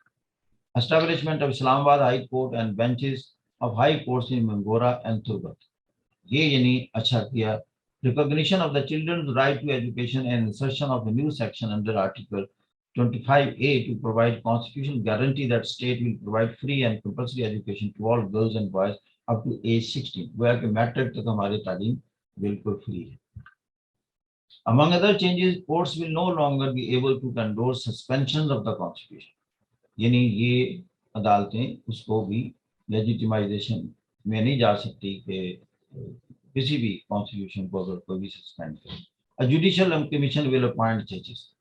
Establishment of Islamabad High Court and benches of high courts in Mangora and Turbat. ये यानी अच्छा किया. Recognition of the children's right to education and insertion of a new section under Article 25A to provide constitutional guarantee that state will provide free and compulsory education to all girls and boys up to age 16. गोया कि matric तक हमारी तालीम बिल्कुल free है. Among other changes, courts will no longer be able to condone suspensions of the constitution. यानी ये अदालतें उसको भी लेजिटिमाइजेशन में नहीं जा सकती कि किसी भी कॉन्स्टिट्यूशन को अगर कोई भी सस्पेंड करे. A judicial commission will appoint judges.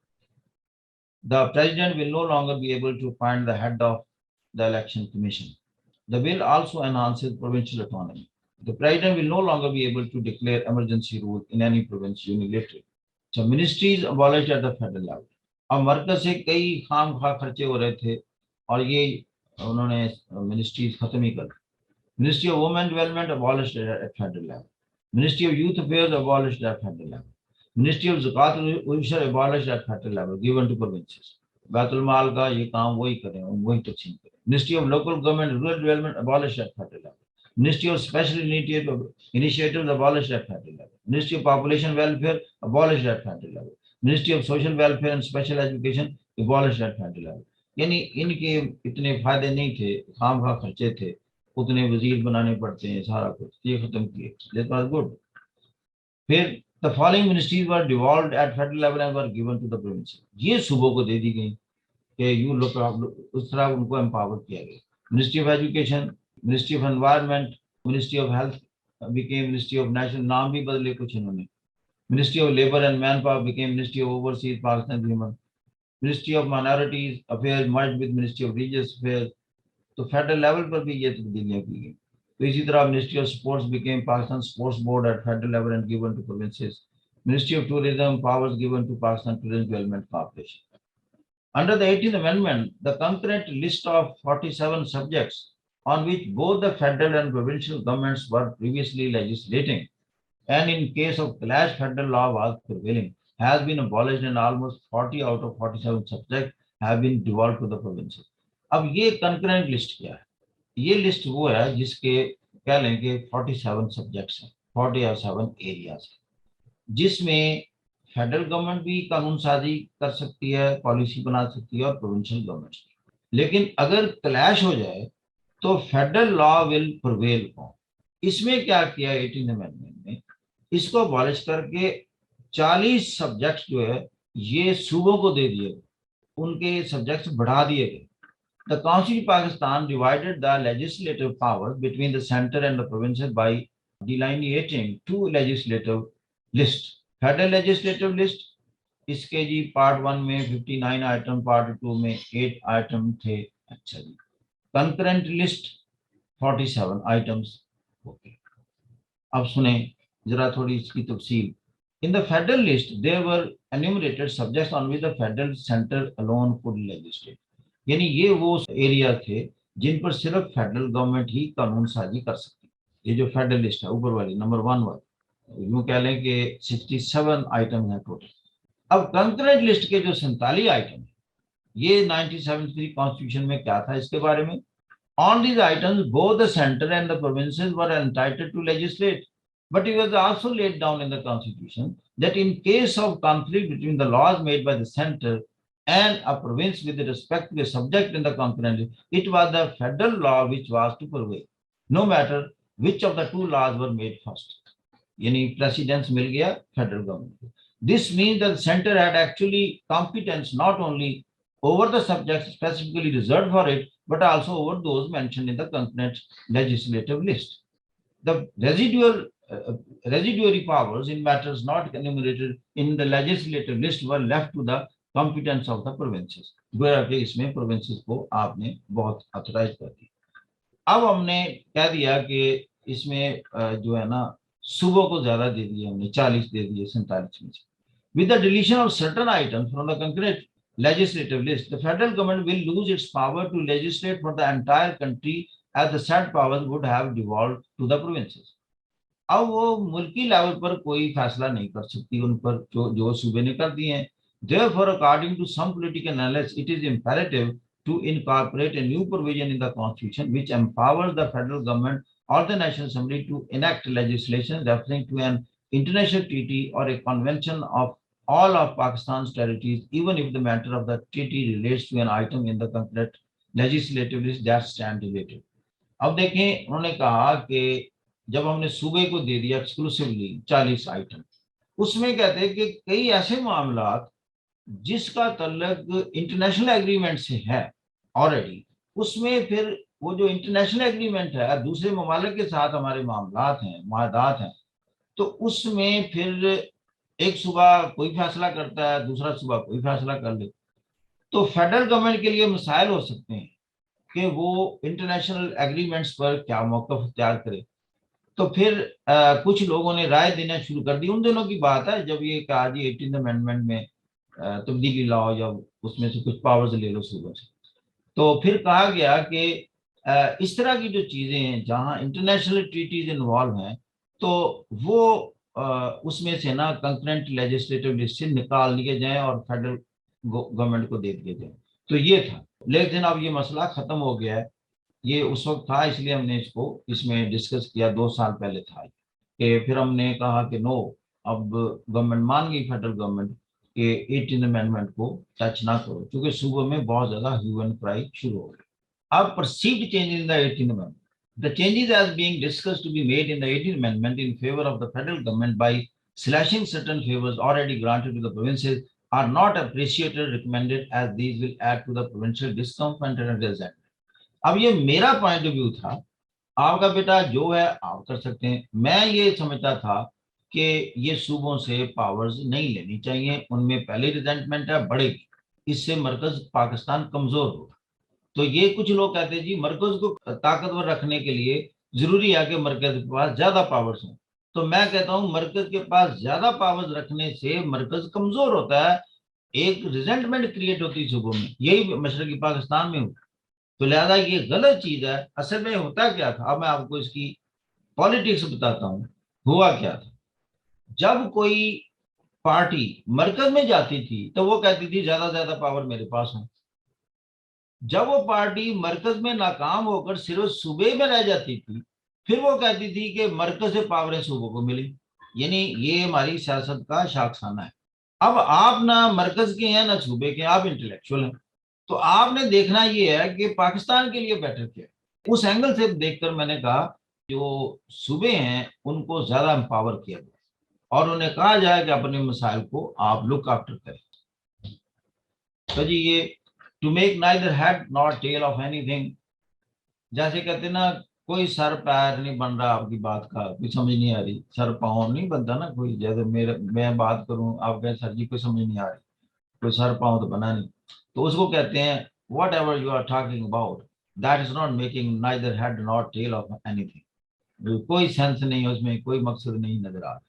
The president will no longer be able to appoint the head of the election commission. The bill also enhances provincial autonomy. The president will no longer be able to declare emergency rule in any province unilaterally. So ministries abolished at the federal level. अब मरकज से कई खाम खा खर्चे हो रहे थे और ये उन्होंने मिनिस्ट्रीज खत्म ही कर दी. Ministry of Women Development abolished at federal level. Ministry of Youth Affairs abolished at federal level. Ministry of Zakat Ushar abolished at federal level, given to provinces. Betul माल का ये काम वही करें, वही तकसीम करें. Ministry of Local Government Rural Development abolished at federal level. Ministry of Special Initiatives abolished at federal level. Ministry of Population Welfare abolished at federal level. Ministry of Social Welfare and Special Education abolished at federal level. यानी इनके इतने फायदे नहीं थे, खाम खा खर्चे थे, उतने वजीर बनाने पड़ते हैं, सारा कुछ ये खत्म किए. That was good. फिर the following ministries were devolved at federal level and were given to the provinces. ये सूबों को दे दी गई कि यू लोग उस तरह उनको एम्पावर किया गया. Ministry of Education, Ministry of Environment, Ministry of Health became Ministry of National, नाम भी बदले कुछ इन्होंने. Ministry of Labor and Manpower became Ministry of Overseas Pakistan Human. Ministry of Minorities Affairs merged with Ministry of Religious Affairs. तो federal level पर भी ये तब्दीलियां की गई. तो इसी तरह ministry of sports became Pakistan sports board at federal level and given to provinces. Ministry of tourism powers given to Pakistan tourism development corporation. Under the 18th Amendment, the concurrent list of 47 subjects on which both the federal and provincial governments were previously legislating, and in case of clash federal law was prevailing, has been abolished and almost 40 out of 47 subjects have been devolved to the provinces. अब ये concurrent list क्या है? ये list वो है जिसके कह लें कि 47 सब्जेक्ट्स हैं, 47 एरियाज हैं, जिसमें फेडरल गवर्नमेंट भी कानून साजी कर सकती है, पॉलिसी बना सकती है और प्रोविंशियल गवर्नमेंट. लेकिन अगर क्लैश हो जाए तो federal law will prevail on. इसमें क्या किया 18 अमेंडमेंट में, इसको अबॉलिश करके 40 सब्जेक्ट्स जो है ये सूबों को दे दिए, उनके सब्जेक्ट्स बढ़ा दिए गए. The Constitution of Pakistan divided the legislative powers between the center and the provinces by delineating two legislative lists. Federal legislative list, इसके जी पार्ट 1 में 59 आइटम, पार्ट 2 में 8 आइटम थे. अच्छा जी. Concurrent list 47 items. ओके, अब सुने जरा थोड़ी इसकी तफसील. In the federal list, there were enumerated subjects on which the federal center alone could legislate. यानी ये वो एरिया थे जिन पर सिर्फ फेडरल गवर्नमेंट ही कानून साजी कर सकती. ये जो फेडरल लिस्ट है ऊपर वाली नंबर 1 वाली, यूं कह लें कि 67 आइटम है टोटल. अब कंकरेंट लिस्ट के जो 47 आइटम है, ये 1973 कॉन्स्टिट्यूशन में क्या था इसके बारे में. On these items both the centre and the provinces were entitled to legislate, but it was also laid down in the constitution that in case of conflict between the laws made by the center and a province with respect to a subject in the concurrent, it was the federal law which was to prevail, no matter which of the two laws were made first. यानी precedence मिल गया federal government. This means that the center had actually competence not only over the subjects specifically reserved for it, but also over those mentioned in the concurrent legislative list. The residual residuary powers in matters not enumerated in the legislative list were left to the competence of the provinces. गोया कि इसमें provinces को आपने बहुत authorise कर दिया। अब हमने कह दिया कि इसमें जो है ना सूबों को ज्यादा दे दिए हमने, 40 दे दिए 47 में से। With the deletion of certain items from the concrete legislative list, the federal government will lose its power to legislate for the entire country as the said powers would have devolved to the provinces. अब वो मुल्की level पर कोई फैसला नहीं कर सकती उन पर जो सूबे ने कर दिए हैं। Therefore, according to some political analysts, it is imperative to incorporate a new provision in the constitution which empowers the federal government or the National Assembly to enact legislation referring to an international treaty or a convention of all of Pakistan's territories, even if the matter of the treaty relates to an item in the concrete legislative list that stand related. अब देखें, उन्होंने कहा कि जब हमने सूबे को दे दिया एक्सक्लूसिवली 40 आइटम, उसमें कहते हैं कि कई ऐसे मामला जिसका तल्लक इंटरनेशनल एग्रीमेंट से है ऑलरेडी, उसमें फिर वो जो इंटरनेशनल एग्रीमेंट है दूसरे ममालिक के साथ हमारे मामलात हैं, मुआहदात हैं, तो उसमें फिर एक सूबा कोई फैसला करता है, दूसरा सूबा कोई फैसला कर ले, तो फेडरल गवर्नमेंट के लिए मसाइल हो सकते हैं कि वो इंटरनेशनल एग्रीमेंट्स पर क्या मौक़िफ़ इख्तियार करे। तो फिर कुछ लोगों ने राय देना शुरू कर दी। उन दिनों की बात है जब ये कहा जी 18th अमेंडमेंट में तब्दीली लाओ या उसमें से कुछ पावर्स ले लो सूबों से। तो फिर कहा गया कि इस तरह की जो चीज़ें हैं जहां इंटरनेशनल ट्रीटीज इन्वॉल्व हैं तो वो उसमें से ना कंकरेंट लेजिस्लेटिव लिस्ट से निकाल लिए जाएं और फेडरल गवर्नमेंट को दे दिए जाएं। तो ये था, लेकिन अब ये मसला ख़त्म हो गया है। ये उस वक्त था इसलिए हमने इसको इसमें डिस्कस किया, 2 साल पहले था कि फिर हमने कहा कि नो, अब गवर्नमेंट मान गई फेडरल गवर्नमेंट के 18th अमेंडमेंट को टच ना करो, क्योंकि सूबों में बहुत ज्यादा ह्यू एंड क्राई शुरू हो गया। अब perceived change in the 18th amendment, the changes as being discussed to be made in the 18th amendment in favour of the federal government by slashing certain favors already granted to the provinces are not appreciated, recommended, as these will add to the provincial discomfort and resentment. अब ये मेरा point of view था, आपका बेटा जो है आप कर सकते हैं। मैं ये समझता था कि ये सूबों से पावर्स नहीं लेनी चाहिए, उनमें पहले रिजेंटमेंट है, बढ़ेगी, इससे मरकज पाकिस्तान कमजोर होगा। तो ये कुछ लोग कहते हैं जी मरकज को ताकतवर रखने के लिए जरूरी है कि मरकज के पास ज्यादा पावर्स हों। तो मैं कहता हूं मरकज के पास ज्यादा पावर्स रखने से मरकज कमजोर होता है, एक रिजेंटमेंट क्रिएट होती है सूबों में, यही मशरकी पाकिस्तान में हुआ। तो लिहाजा ये गलत चीज है। असल में होता क्या था, अब मैं आपको इसकी पॉलिटिक्स बताता हूँ। हुआ क्या था, जब कोई पार्टी मरकज में जाती थी तो वो कहती थी ज्यादा पावर मेरे पास है। जब वो पार्टी मरकज में नाकाम होकर सिर्फ सूबे में रह जाती थी फिर वो कहती थी कि मरकज से पावरें सूबों को मिली। यानी ये हमारी सियासत का शाखसाना है। अब आप ना मरकज के हैं ना सूबे के, आप इंटेलेक्चुअल हैं, तो आपने देखना ये है कि पाकिस्तान के लिए बेटर क्या है। उस एंगल से देखकर मैंने कहा जो सूबे हैं उनको ज्यादा एम्पावर किया गया और उन्हें कहा जाए कि अपने मसाइल को आप लुक आफ्टर करें। तो जी ये to make neither head not tail of anything, जैसे कहते ना कोई सर पैर नहीं बन रहा आपकी बात का, कोई समझ नहीं आ रही, सर पाँव नहीं बनता ना कोई। जैसे मैं बात करूं आप कहें सर जी कोई समझ नहीं आ रही, कोई सर पाँव तो बना नहीं, तो उसको कहते हैं whatever you are talking about that is not making neither head not tail of anything. कोई सेंस नहीं है उसमें, कोई मकसद नहीं नजर आ रहा।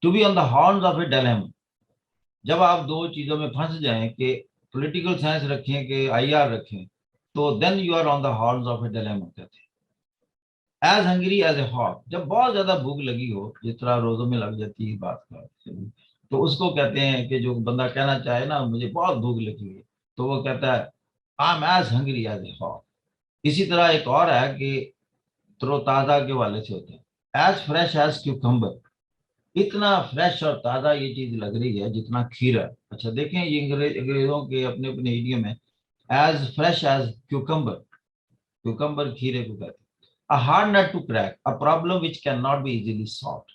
To be on the horns of a dilemma, जब आप दो चीजों में फंस जाएं कि पॉलिटिकल साइंस रखें कि आईआर रखें, तो then you are on the horns of a dilemma कहते हैं। As hungry as a hawk, जब बहुत ज्यादा भूख लगी हो, जिस तरह रोजों में लग जाती है बात का, तो उसको कहते हैं कि जो बंदा कहना चाहे ना मुझे बहुत भूख लगी है, तो वो कहता है I am as hungry as a hawk. इसी तरह एक और है कि तरोताजा के वाले से होता है एज फ्रेश एज क्यूकम्बर, इतना फ्रेश और ताजा ये चीज लग रही है जितना खीरा। अच्छा देखें ये अंग्रेजों के अपने अपने इडियम में, as fresh as cucumber, cucumber खीरे को कहते हैं। A hard nut to crack, a problem which cannot be easily solved.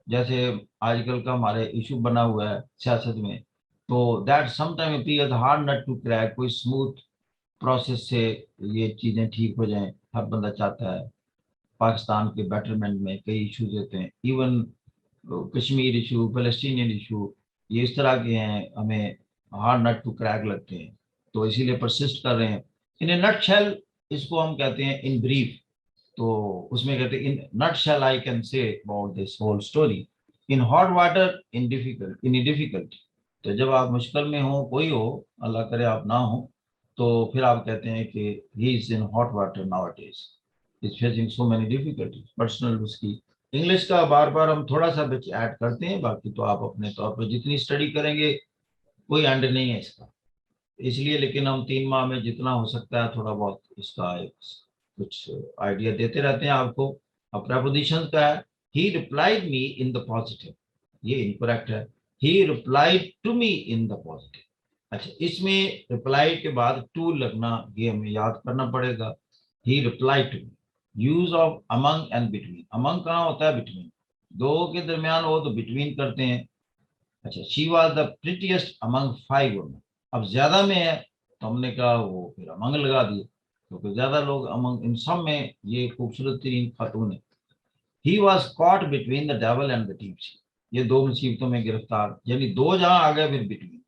जैसे आजकल का हमारे इशू बना हुआ है सियासत में, तो that sometimes appears hard nut to crack, कोई स्मूथ प्रोसेस से ये चीजें ठीक हो जाएं, हर बंदा चाहता है। पाकिस्तान के बेटरमेंट में कई इशूज होते हैं, इवन कश्मीर इशू, फलस्तीनियन इशू, ये इस तरह के हैं, हमें हार्ड नट टू क्रैक लगते हैं, तो इसीलिए परसिस्ट कर रहे हैं। इन ए नट शेल इसको हम कहते हैं इन ब्रीफ, तो उसमें कहते हैं in nutshell I can say about this whole story, in hot water in difficulty. तो जब आप मुश्किल में हो, कोई हो, अल्लाह करे आप ना हो, तो फिर आप कहते हैं कि he is in hot water nowadays, is facing so many difficulties. Personal उसकी इंग्लिश का बार बार हम थोड़ा सा बच ऐड करते हैं, बाकी तो आप अपने तौर पर जितनी स्टडी करेंगे कोई एंड नहीं है इसका, इसलिए लेकिन हम 3 माह में जितना हो सकता है थोड़ा बहुत इसका एक कुछ आइडिया देते रहते हैं आपको। अब प्रपोजिशन का है, he replied me in the positive, ये इनकरेक्ट है, he replied to me in the positive. अच्छा, इसमें रिप्लाई के बाद टू लगना, ये हमें याद करना पड़ेगा। He replied to me, use of among and between, among कहाँ होता है, बिटवीन, दो के दरमियान हो तो बिटवीन करते हैं। अच्छा, she was the prettiest among 5 women, अब ज्यादा में है तो हमने कहा वो फिर अमंग लगा दिए, क्योंकि तो ज्यादा लोग अमंग, इन सब में ये खूबसूरत तरीन खातून है। He was caught between the devil and the deep sea, ये दो मुसीबतों में गिरफ्तार, यानी दो जहां आ गए फिर बिटवीन,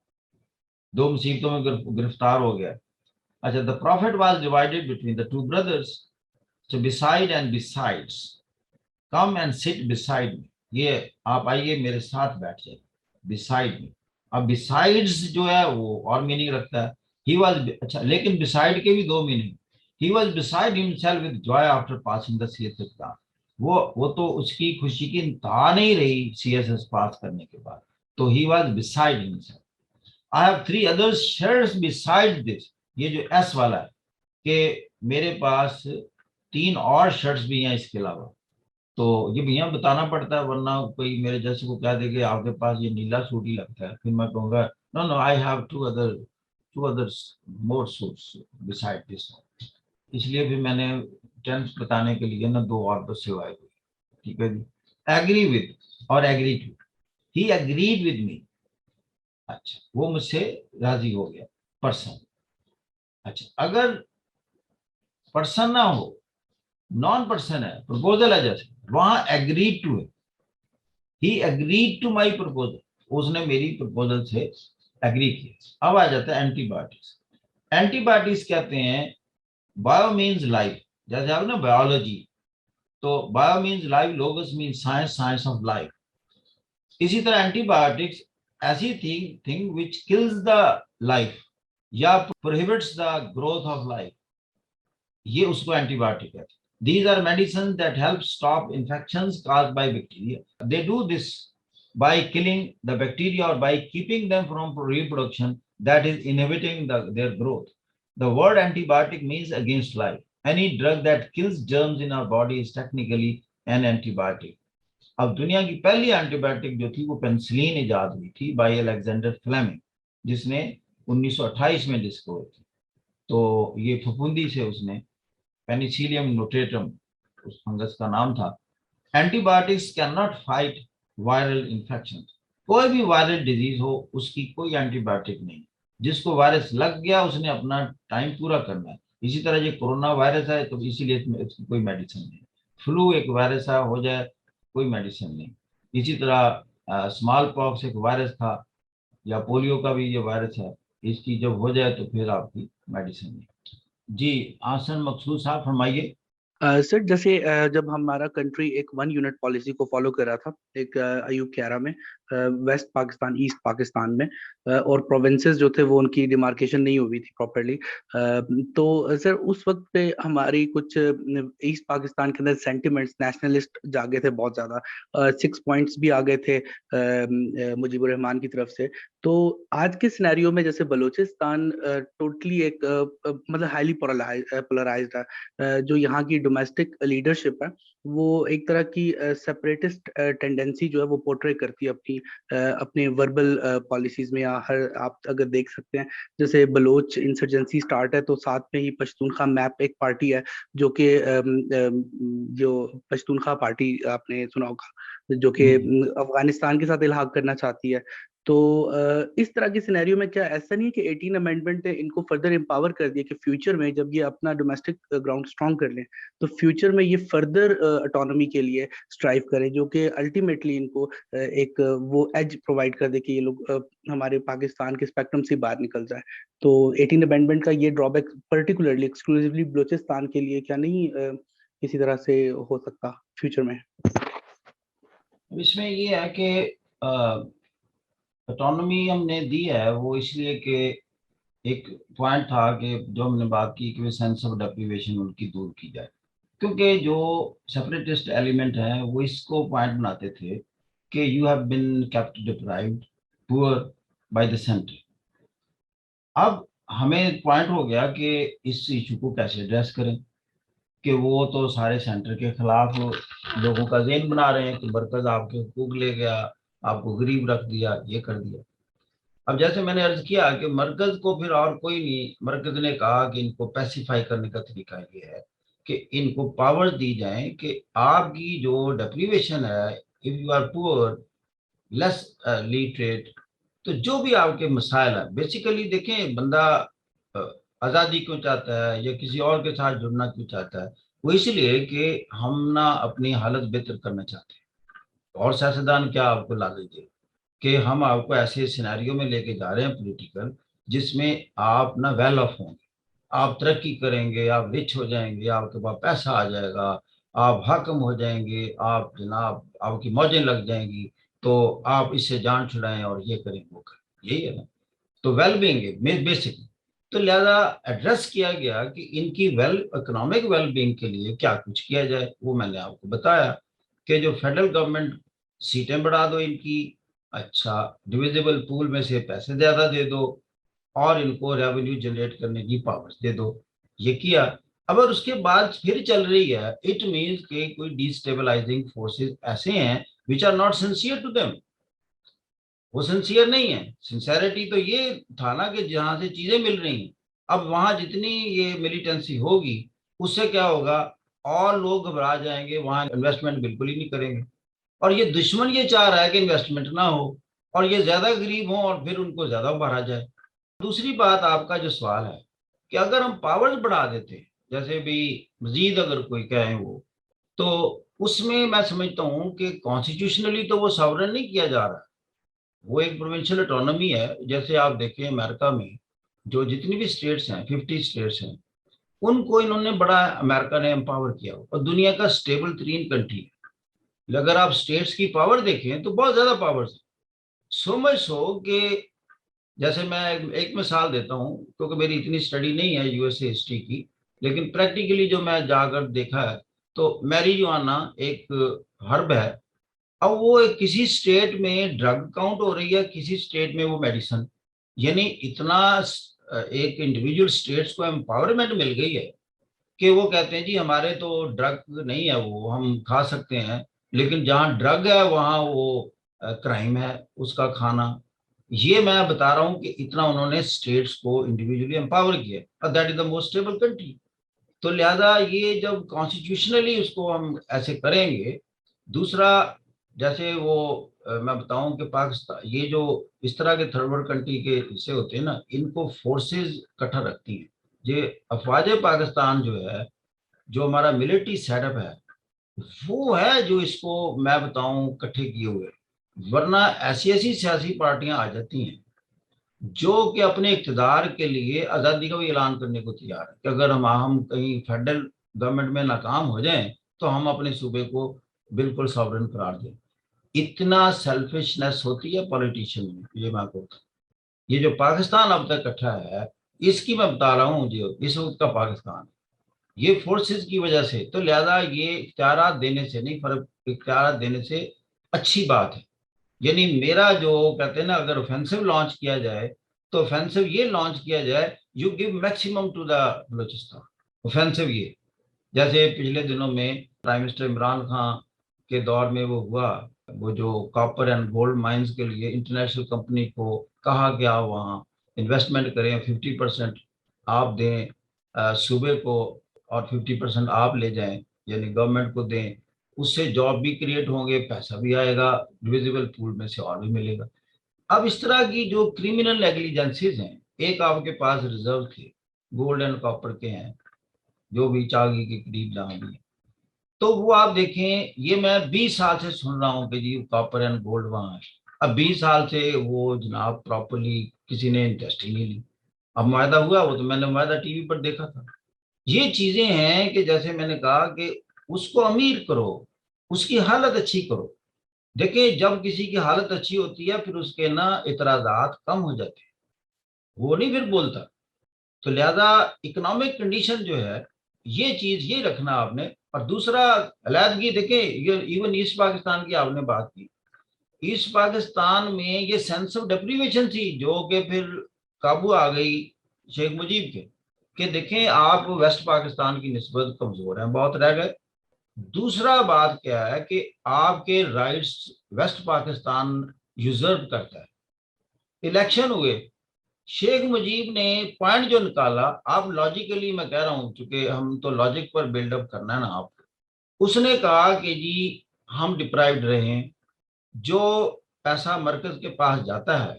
दो मुसीबतों में गिरफ्तार हो गया। अच्छा, the profit was divided between the two brothers, so beside and besides, come and sit beside me, ये आप आइए मेरे साथ बैठ जाइए बिसाइड में। अब बिसाइड्स जो है वो और मीनिंग रखता है, ही वाज, अच्छा लेकिन बिसाइड के भी दो meaning, he was beside himself with Joy after passing the CSS exam, वो तो उसकी खुशी की इंतहा नहीं रही सीएसएस पास करने के बाद, तो he was beside himself. I have 3 others shirts beside this, ये जो एस वाला है कि मेरे पास 3 और शर्ट्स भी हैं इसके अलावा, तो ये भैया बताना पड़ता है, वरना कोई मेरे जैसे को कह दे कि आपके पास ये नीला सूट ही लगता है, फिर मैं कहूँगा no no I have two others more suits beside this, इसलिए भी मैंने टेंस बताने के लिए ना 2 और बस सिवाय हुई। ठीक है जी, एग्री विद और agree to, he agreed with me, अच्छा वो मुझसे राजी हो गया, पर्सन। अच्छा, अगर पर्सन ना हो, नॉन पर्सन है, प्रपोजल है, जैसे वहां एग्रीड टू है, ही एग्रीड टू माई प्रपोजल, उसने मेरी प्रपोजल से एग्री किया। अब आ जाता है एंटीबायोटिक्स। एंटीबायोटिक्स कहते हैं, बायो मीन्स लाइफ, जैसे आप ना बायोलॉजी, तो bio means life, logos means science, science of life. इसी तरह एंटीबायोटिक्स ऐसी thing which kills the life या prohibits the growth of life, ये उसको एंटीबायोटिक कहते हैं। These are medicines that help stop infections caused by bacteria. They do this by killing the bacteria or by keeping them from reproduction, that is inhibiting their growth. The word antibiotic means against life. Any drug that kills germs in our body is technically an antibiotic. अब दुनिया की पहली antibiotic जो थी वो penicillin इजाद हुई थी बाय अलेक्जेंडर फ्लेमिंग, जिसने 1928 में डिस्कवर की। तो ये फफूंदी से उसने, पेनिसिलियम नोटेटम उस फंगस का नाम था। Antibiotics can not fight viral infection, कोई भी वायरल डिजीज हो उसकी कोई एंटीबायोटिक नहीं, जिसको वायरस लग गया उसने अपना टाइम पूरा करना है। इसी तरह ये कोरोना वायरस है तो इसीलिए इसकी कोई मेडिसिन नहीं, फ्लू एक वायरस है, हो जाए कोई मेडिसिन नहीं। इसी तरह स्मॉल पॉक्स एक वायरस था, या पोलियो का भी ये वायरस है, इसकी जब हो जाए तो फिर आपकी मेडिसिन नहीं। जी आसन मकसूद साहब फरमाइए। सर जैसे जब हमारा कंट्री एक 1 यूनिट पॉलिसी को फॉलो कर रहा था, एक अयूब कैरा में, वेस्ट पाकिस्तान, ईस्ट पाकिस्तान में, और प्रोविंसेस जो थे वो उनकी डिमार्केशन नहीं हुई थी प्रॉपर्ली, तो सर उस वक्त पे हमारी कुछ ईस्ट पाकिस्तान के अंदर सेंटिमेंट्स, नेशनलिस्ट जागे थे बहुत ज़्यादा, 6 पॉइंट्स भी आ गए थे मुजीबुर रहमान की तरफ से। तो आज के सिनेरियो में जैसे बलूचिस्तान टोटली एक मतलब हाईली पोलराइज्ड है, जो यहाँ की डोमेस्टिक लीडरशिप है वो एक तरह की सेपरेटिस्ट टेंडेंसी जो है वो पोर्ट्रे करती है अपने वर्बल पॉलिसीज में, या हर आप अगर देख सकते हैं जैसे बलोच इंसर्जेंसी स्टार्ट है तो साथ में ही पश्तूनखा मैप एक पार्टी है जो कि जो पश्तूनखा पार्टी आपने सुना होगा, जो कि अफगानिस्तान के साथ इल्हाक करना चाहती है। तो इस तरह की सिनेरियो में क्या ऐसा नहीं है कि 18 अमेंडमेंट ने इनको फर्दर एम्पावर कर दिया कि फ्यूचर में जब ये अपना डोमेस्टिक ग्राउंड स्ट्रॉन्ग कर लें तो फ्यूचर में ये फर्दर ऑटोनॉमी के लिए स्ट्राइव करें, जो कि अल्टीमेटली इनको एक वो एज प्रोवाइड कर दे कि ये लोग हमारे पाकिस्तान के स्पेक्ट्रम से बाहर निकल जाए। तो 18 अमेंडमेंट का ये ड्रॉबैक पर्टिकुलरली एक्सक्लूसिवली बलूचिस्तान के लिए क्या नहीं किसी तरह से हो सकता फ्यूचर में? इसमें ये है कि ऑटोनॉमी हमने दी है वो इसलिए कि एक पॉइंट था कि जो हमने बात की कि सेंस ऑफ डेप्रिवेशन उनकी दूर की जाए, क्योंकि जो सेपरेटिस्ट एलिमेंट है वो इसको पॉइंट बनाते थे कि you have been kept deprived poor by the centre. अब हमें पॉइंट हो गया कि इस इशू को कैसे एड्रेस करें, कि वो तो सारे सेंटर के खिलाफ लोगों का ज़हन बना रहे हैं कि मरकज आपके हुकूक ले गया, आपको गरीब रख दिया, ये कर दिया। अब जैसे मैंने अर्ज किया कि मरकज को फिर और कोई नहीं, मरकज ने कहा कि इनको पैसिफाई करने का तरीका ये है कि इनको पावर दी जाए कि आपकी जो डेप्रीवेशन है, if you are poor less literate, तो जो भी आपके मसाइल है, बेसिकली देखें बंदा आज़ादी क्यों चाहता है या किसी और के साथ जुड़ना क्यों चाहता है, वो इसलिए कि हम ना अपनी हालत बेहतर करना चाहते हैं। और सियासतदान क्या आपको लालच दे कि हम आपको ऐसे सिनेरियो में लेके जा रहे हैं पॉलिटिकल, जिसमें आप ना वेल ऑफ होंगे, आप तरक्की करेंगे, आप रिच हो जाएंगे, आपके पास पैसा आ जाएगा, आप हाकिम हो जाएंगे, आप जनाब आपकी मौजें लग जाएंगी, तो आप इससे जान छुड़ाएं और ये करें वो करें, यही है ना। तो वेल बीइंग है बेसिक। तो लिहाजा एड्रेस किया गया कि इनकी इकोनॉमिक वेल बीइंग के लिए क्या कुछ किया जाए, वो मैंने आपको बताया कि जो फेडरल गवर्नमेंट सीटें बढ़ा दो इनकी, अच्छा डिविजिबल पूल में से पैसे ज्यादा दे दो और इनको रेवेन्यू जनरेट करने की पावर्स दे दो, ये किया। अब और उसके बाद फिर चल रही है, इट मीन्स के कोई डिस्टेबलाइजिंग फोर्सेस ऐसे हैं which are not sincere to them, वो सिंसियर नहीं है। सिंसियरिटी तो ये था ना कि जहां से चीजें मिल रही हैं, अब वहां जितनी ये मिलिटेंसी होगी उससे क्या होगा, और लोग घबरा जाएंगे, वहां इन्वेस्टमेंट बिल्कुल ही नहीं करेंगे। और ये दुश्मन ये चाह रहा है कि इन्वेस्टमेंट ना हो और ये ज्यादा गरीब हो और फिर उनको ज्यादा उभारा जाए। दूसरी बात आपका जो सवाल है कि अगर हम पावर्स बढ़ा देते, जैसे भी मजीद अगर कोई कहे वो, तो उसमें मैं समझता हूँ कि कॉन्स्टिट्यूशनली तो वो सॉवरन नहीं किया जा रहा, वो एक प्रोविंशियल ऑटोनॉमी है। जैसे आप देखें अमेरिका में जो जितनी भी स्टेट्स हैं, 50 स्टेट्स हैं, उनको इन्होंने बड़ा अमेरिका ने एम्पावर किया और दुनिया का स्टेबल तरीन कंट्री है। अगर आप स्टेट्स की पावर देखें तो बहुत ज्यादा पावर्स है, सो मच सो कि जैसे मैं एक मिसाल देता हूँ, क्योंकि मेरी इतनी स्टडी नहीं है यूएसए हिस्ट्री की, लेकिन प्रैक्टिकली जो मैं जाकर देखा है, तो मैरिजुआना एक हर्ब है। अब वो किसी स्टेट में ड्रग काउंट हो रही है, किसी स्टेट में वो मेडिसिन, यानी इतना एक इंडिविजुअल स्टेट्स को एम्पावरमेंट मिल गई है कि वो कहते हैं जी हमारे तो ड्रग नहीं है, वो हम खा सकते हैं, लेकिन जहाँ ड्रग है वहाँ वो क्राइम है उसका खाना। ये मैं बता रहा हूँ कि इतना उन्होंने स्टेट्स को इंडिविजुअली एम्पावर किया, that is the most stable country. तो लिहाजा ये जब कॉन्स्टिट्यूशनली उसको हम ऐसे करेंगे। दूसरा, जैसे वो मैं बताऊं कि पाकिस्तान ये जो इस तरह के थर्ड वर्ल्ड कंट्री के हिस्से होते हैं ना, इनको फोर्सेस इकट्ठा रखती हैं। ये अफवाज पाकिस्तान जो है, जो हमारा मिलिट्री सेटअप है, वो है जो इसको मैं बताऊं इकट्ठे किए हुए। वरना ऐसी ऐसी सियासी पार्टियां आ जाती हैं जो कि अपने इक़्तिदार के लिए आज़ादी का भी ऐलान करने को तैयार है कि अगर हम कहीं फेडरल गवर्नमेंट में नाकाम हो जाएं तो हम अपने सूबे को बिल्कुल सॉवरन करार दें। इतना सेल्फिशनेस होती है पॉलिटिशियन में, ये मैं आपको बताऊं। ये जो पाकिस्तान अब तक इकट्ठा है, इसकी मैं बता रहा हूँ जो इस वक्त का पाकिस्तान, ये फोर्सेस की वजह से। तो लिहाजा ये इख्तियारात देने से नहीं, फर्क इख्तियारात देने से अच्छी बात है। यानी मेरा जो कहते हैं ना, अगर ऑफेंसिव लॉन्च किया जाए तो ऑफेंसिव ये लॉन्च किया जाए, you give maximum to the Balochistan. Offensive ये, जैसे पिछले दिनों में प्राइम मिनिस्टर इमरान खान के दौर में वो हुआ, वो जो कॉपर एंड गोल्ड माइंस के लिए इंटरनेशनल कंपनी को कहा गया वहाँ इन्वेस्टमेंट करें, 50% आप दें सूबे को और 50% आप ले जाएं, यानी गवर्नमेंट को दें। उससे जॉब भी क्रिएट होंगे, पैसा भी आएगा, डिविजिबल पूल में से और भी मिलेगा। अब इस तरह की जो क्रिमिनल नेग्लिजेंसेस हैं, एक आपके पास रिजर्व थे, गोल्ड एंड कॉपर के हैं, जो भी चागी के करीब जहां भी है, तो वो आप देखें, ये मैं 20 साल से सुन रहा हूँ कि जी कॉपर एंड गोल्ड वहां है। अब 20 साल से वो जनाब प्रॉपरली किसी ने इंटरेस्ट ही नहीं ली। अब मुआहदा हुआ, वो तो मैंने मुआहदा टीवी पर देखा था। ये चीजें हैं कि जैसे मैंने कहा कि उसको अमीर करो, उसकी हालत अच्छी करो। देखिए, जब किसी की हालत अच्छी होती है फिर उसके ना इतराजात कम हो जाते हैं, वो नहीं फिर बोलता। तो लिहाजा इकोनॉमिक कंडीशन जो है, ये चीज ये रखना आपने। और दूसरा, अलहदगी देखें, ये इवन ईस्ट पाकिस्तान की आपने बात की, ईस्ट पाकिस्तान में ये सेंस ऑफ डेप्रीवेशन थी जो कि फिर काबू आ गई शेख मुजीब के, कि देखें आप वेस्ट पाकिस्तान की निस्बत कमजोर हैं, बहुत रह गए। दूसरा बात क्या है कि आपके राइट्स वेस्ट पाकिस्तान यूजर्व करता है। इलेक्शन हुए, शेख मुजीब ने पॉइंट जो निकाला, आप लॉजिकली, मैं कह रहा हूं चूंकि हम तो लॉजिक पर बिल्डअप करना है ना आप, उसने कहा कि जी हम डिप्राइव्ड रहे हैं, जो पैसा मरकज के पास जाता है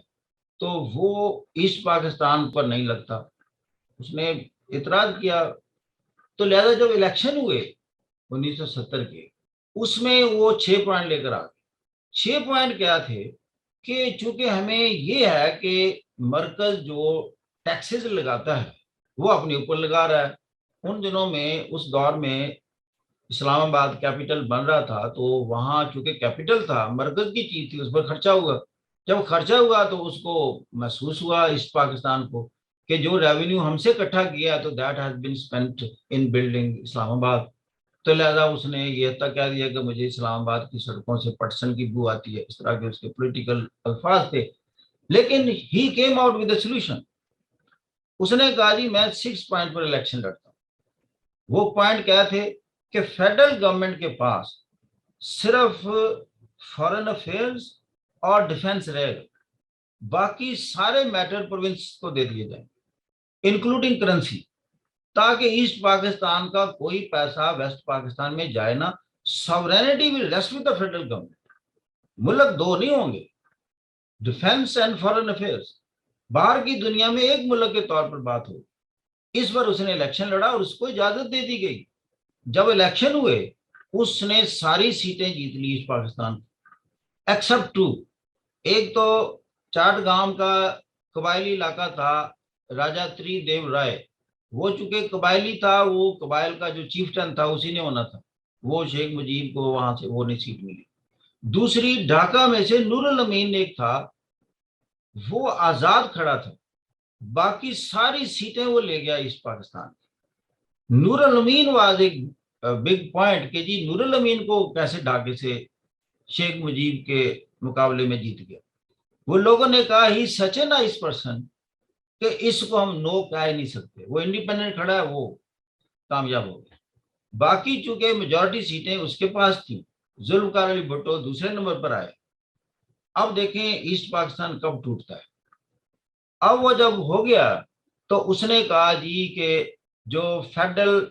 तो वो ईस्ट पाकिस्तान पर नहीं लगता, उसने इतराज किया। तो लिहाजा जब इलेक्शन हुए 1970 के, उसमें वो 6 पॉइंट लेकर आ गए। 6 पॉइंट क्या थे कि चूंकि हमें ये है कि मरकज जो टैक्सेस लगाता है वो अपने ऊपर लगा रहा है। उन दिनों में, उस दौर में इस्लामाबाद कैपिटल बन रहा था, तो वहां चूंकि कैपिटल था, मरकज की चीज थी, उस पर खर्चा हुआ। जब खर्चा हुआ तो उसको महसूस हुआ ईस्ट पाकिस्तान को कि जो रेवेन्यू हमसे इकट्ठा किया तो that has been spent in building Islamabad. तो लिहाजा उसने ये तक कह दिया कि मुझे इस्लामाबाद की सड़कों से पटसन की बू आती है, इस तरह के उसके पॉलिटिकल अल्फाज थे। लेकिन ही केम आउट विद सोल्यूशन। उसने कहा जी मैं 6 पॉइंट पर इलेक्शन लड़ता हूँ। वो पॉइंट क्या थे कि फेडरल गवर्नमेंट के पास सिर्फ फॉरेन अफेयर्स और डिफेंस रहेगा, बाकी सारे मैटर प्रोविंस को दे दिए जाए, इंक्लूडिंग करेंसी, ताकि ईस्ट पाकिस्तान का कोई पैसा वेस्ट पाकिस्तान में जाए ना। Sovereignty will rest with the federal government. मुल्क दो नहीं होंगे, डिफेंस एंड फॉरेन अफेयर्स, बाहर की दुनिया में एक मुल्क के तौर पर बात हो। इस पर उसने इलेक्शन लड़ा और उसको इजाजत दे दी गई। जब इलेक्शन हुए, उसने सारी सीटें जीत ली ईस्ट पाकिस्तान, एक्सेप्ट 2। एक तो चाटगांव का कबायली इलाका था, राजा त्रिदेव राय, वो चूंकि कबायली था, वो कबाइल का जो चीफ्टन था उसी ने होना था, वो शेख मुजीब को वहां से वो नहीं सीट मिली। दूसरी, ढाका में से नूरुल अमीन एक था, वो आजाद खड़ा था, बाकी सारी सीटें वो ले गया ईस्ट पाकिस्तान। नूरुल अमीन वाज एक बिग पॉइंट कि जी नूरुल अमीन को कैसे ढाके से शेख मुजीब के मुकाबले में जीत गया। वो लोगों ने कहा ही सच ए नाइस पर्सन कि इसको हम नो कह ही नहीं सकते, वो इंडिपेंडेंट खड़ा है, वो कामयाब हो गया। बाकी चूंकि मेजॉरिटी सीटें उसके पास थी, जुल्फकार अली भुट्टो दूसरे नंबर पर आए। अब देखें ईस्ट पाकिस्तान कब टूटता है। अब वो जब हो गया तो उसने कहा जी कि जो फेडरल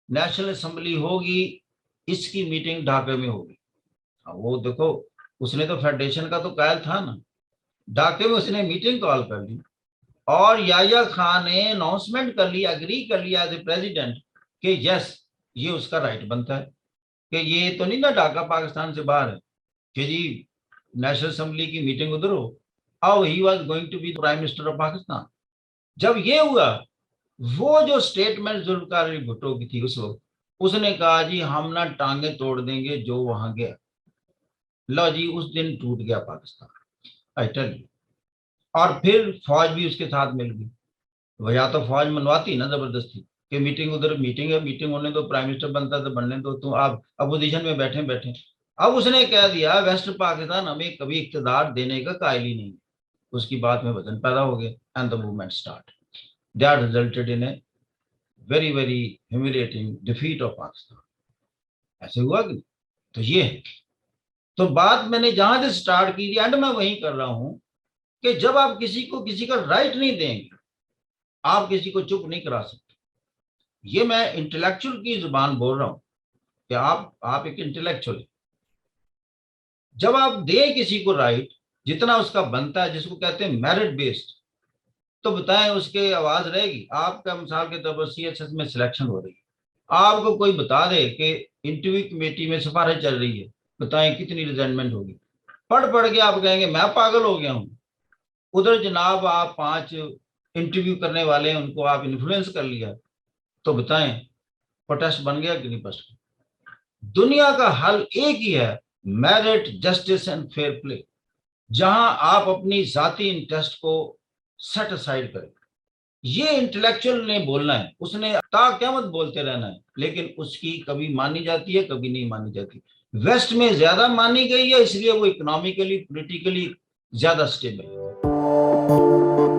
नेशनल असेंबली होगी, इसकी मीटिंग ढाका में होगी। अब वो देखो, उसने तो फेडरेशन का तो कायल था ना, ढाके में उसने मीटिंग कॉल कर ली और याया खान ने अनाउंसमेंट कर ली, एग्री कर लिया एज ए प्रेसिडेंट कि यस, ये उसका राइट बनता है कि ये तो नहीं ना ढाका पाकिस्तान से बाहर है कि जी नेशनल असेंबली की मीटिंग उधर हो। How he was going to be prime minister of Pakistan. जब ये हुआ, वो जो स्टेटमेंट जुल्फकार अली भुट्टो की थी उस वक्त, उसने कहा जी हम ना टांगे तोड़ देंगे जो वहां गया। लो जी, उस दिन टूट गया पाकिस्तान, आई टेल यू। और फिर फौज भी उसके साथ मिल गई। वो या तो फौज मनवाती ना जबरदस्ती कि मीटिंग उधर, मीटिंग है, मीटिंग होने दो, प्राइम मिनिस्टर बनता तो बनने दो, तुम आप अपोजिशन में बैठे बैठे। अब उसने कह दिया वेस्ट पाकिस्तान हमें कभी इक्तदार देने का कायल ही नहीं। उसकी बात में वजन पैदा हो गया and the movement start. That resulted in a very very humiliating defeat of Pakistan. ऐसे हुआ कि तो ये है। तो बात मैंने जहां से स्टार्ट की थी, एंड मैं वही कर रहा हूं कि जब आप किसी को किसी का राइट नहीं देंगे, आप किसी को चुप नहीं करा सकते। ये मैं इंटेलेक्चुअल की जुबान बोल रहा हूं कि आप एक इंटेलेक्चुअल, जब आप दें किसी को राइट जितना उसका बनता है, जिसको कहते हैं मेरिट बेस्ड, तो बताएं उसके आवाज रहेगी? आपका मिसाल के तौर पर CHS में सिलेक्शन हो रही है, आपको कोई बता दे कि इंटरव्यू कमेटी में सिफारिश चल रही है, बताएं कितनी रिजेंटमेंट होगी? पढ़ पढ़ के आप कहेंगे मैं पागल हो गया हूं। उधर जनाब आप 5 इंटरव्यू करने वाले हैं, उनको आप इन्फ्लुएंस कर लिया, तो बताएं प्रोटेस्ट बन गया कि नहीं? प्रोटेस्ट। दुनिया का हल एक ही है, merit, justice and fair play, जहां आप अपनी जाती इंटरेस्ट को सेट असाइड करें। ये इंटेलेक्चुअल ने बोलना है, उसने ताक़यामत बोलते रहना है, लेकिन उसकी कभी मानी जाती है, कभी नहीं मानी जाती। वेस्ट में ज्यादा मानी गई है, इसलिए वो इकोनॉमिकली, पॉलिटिकली ज्यादा स्टेबल है।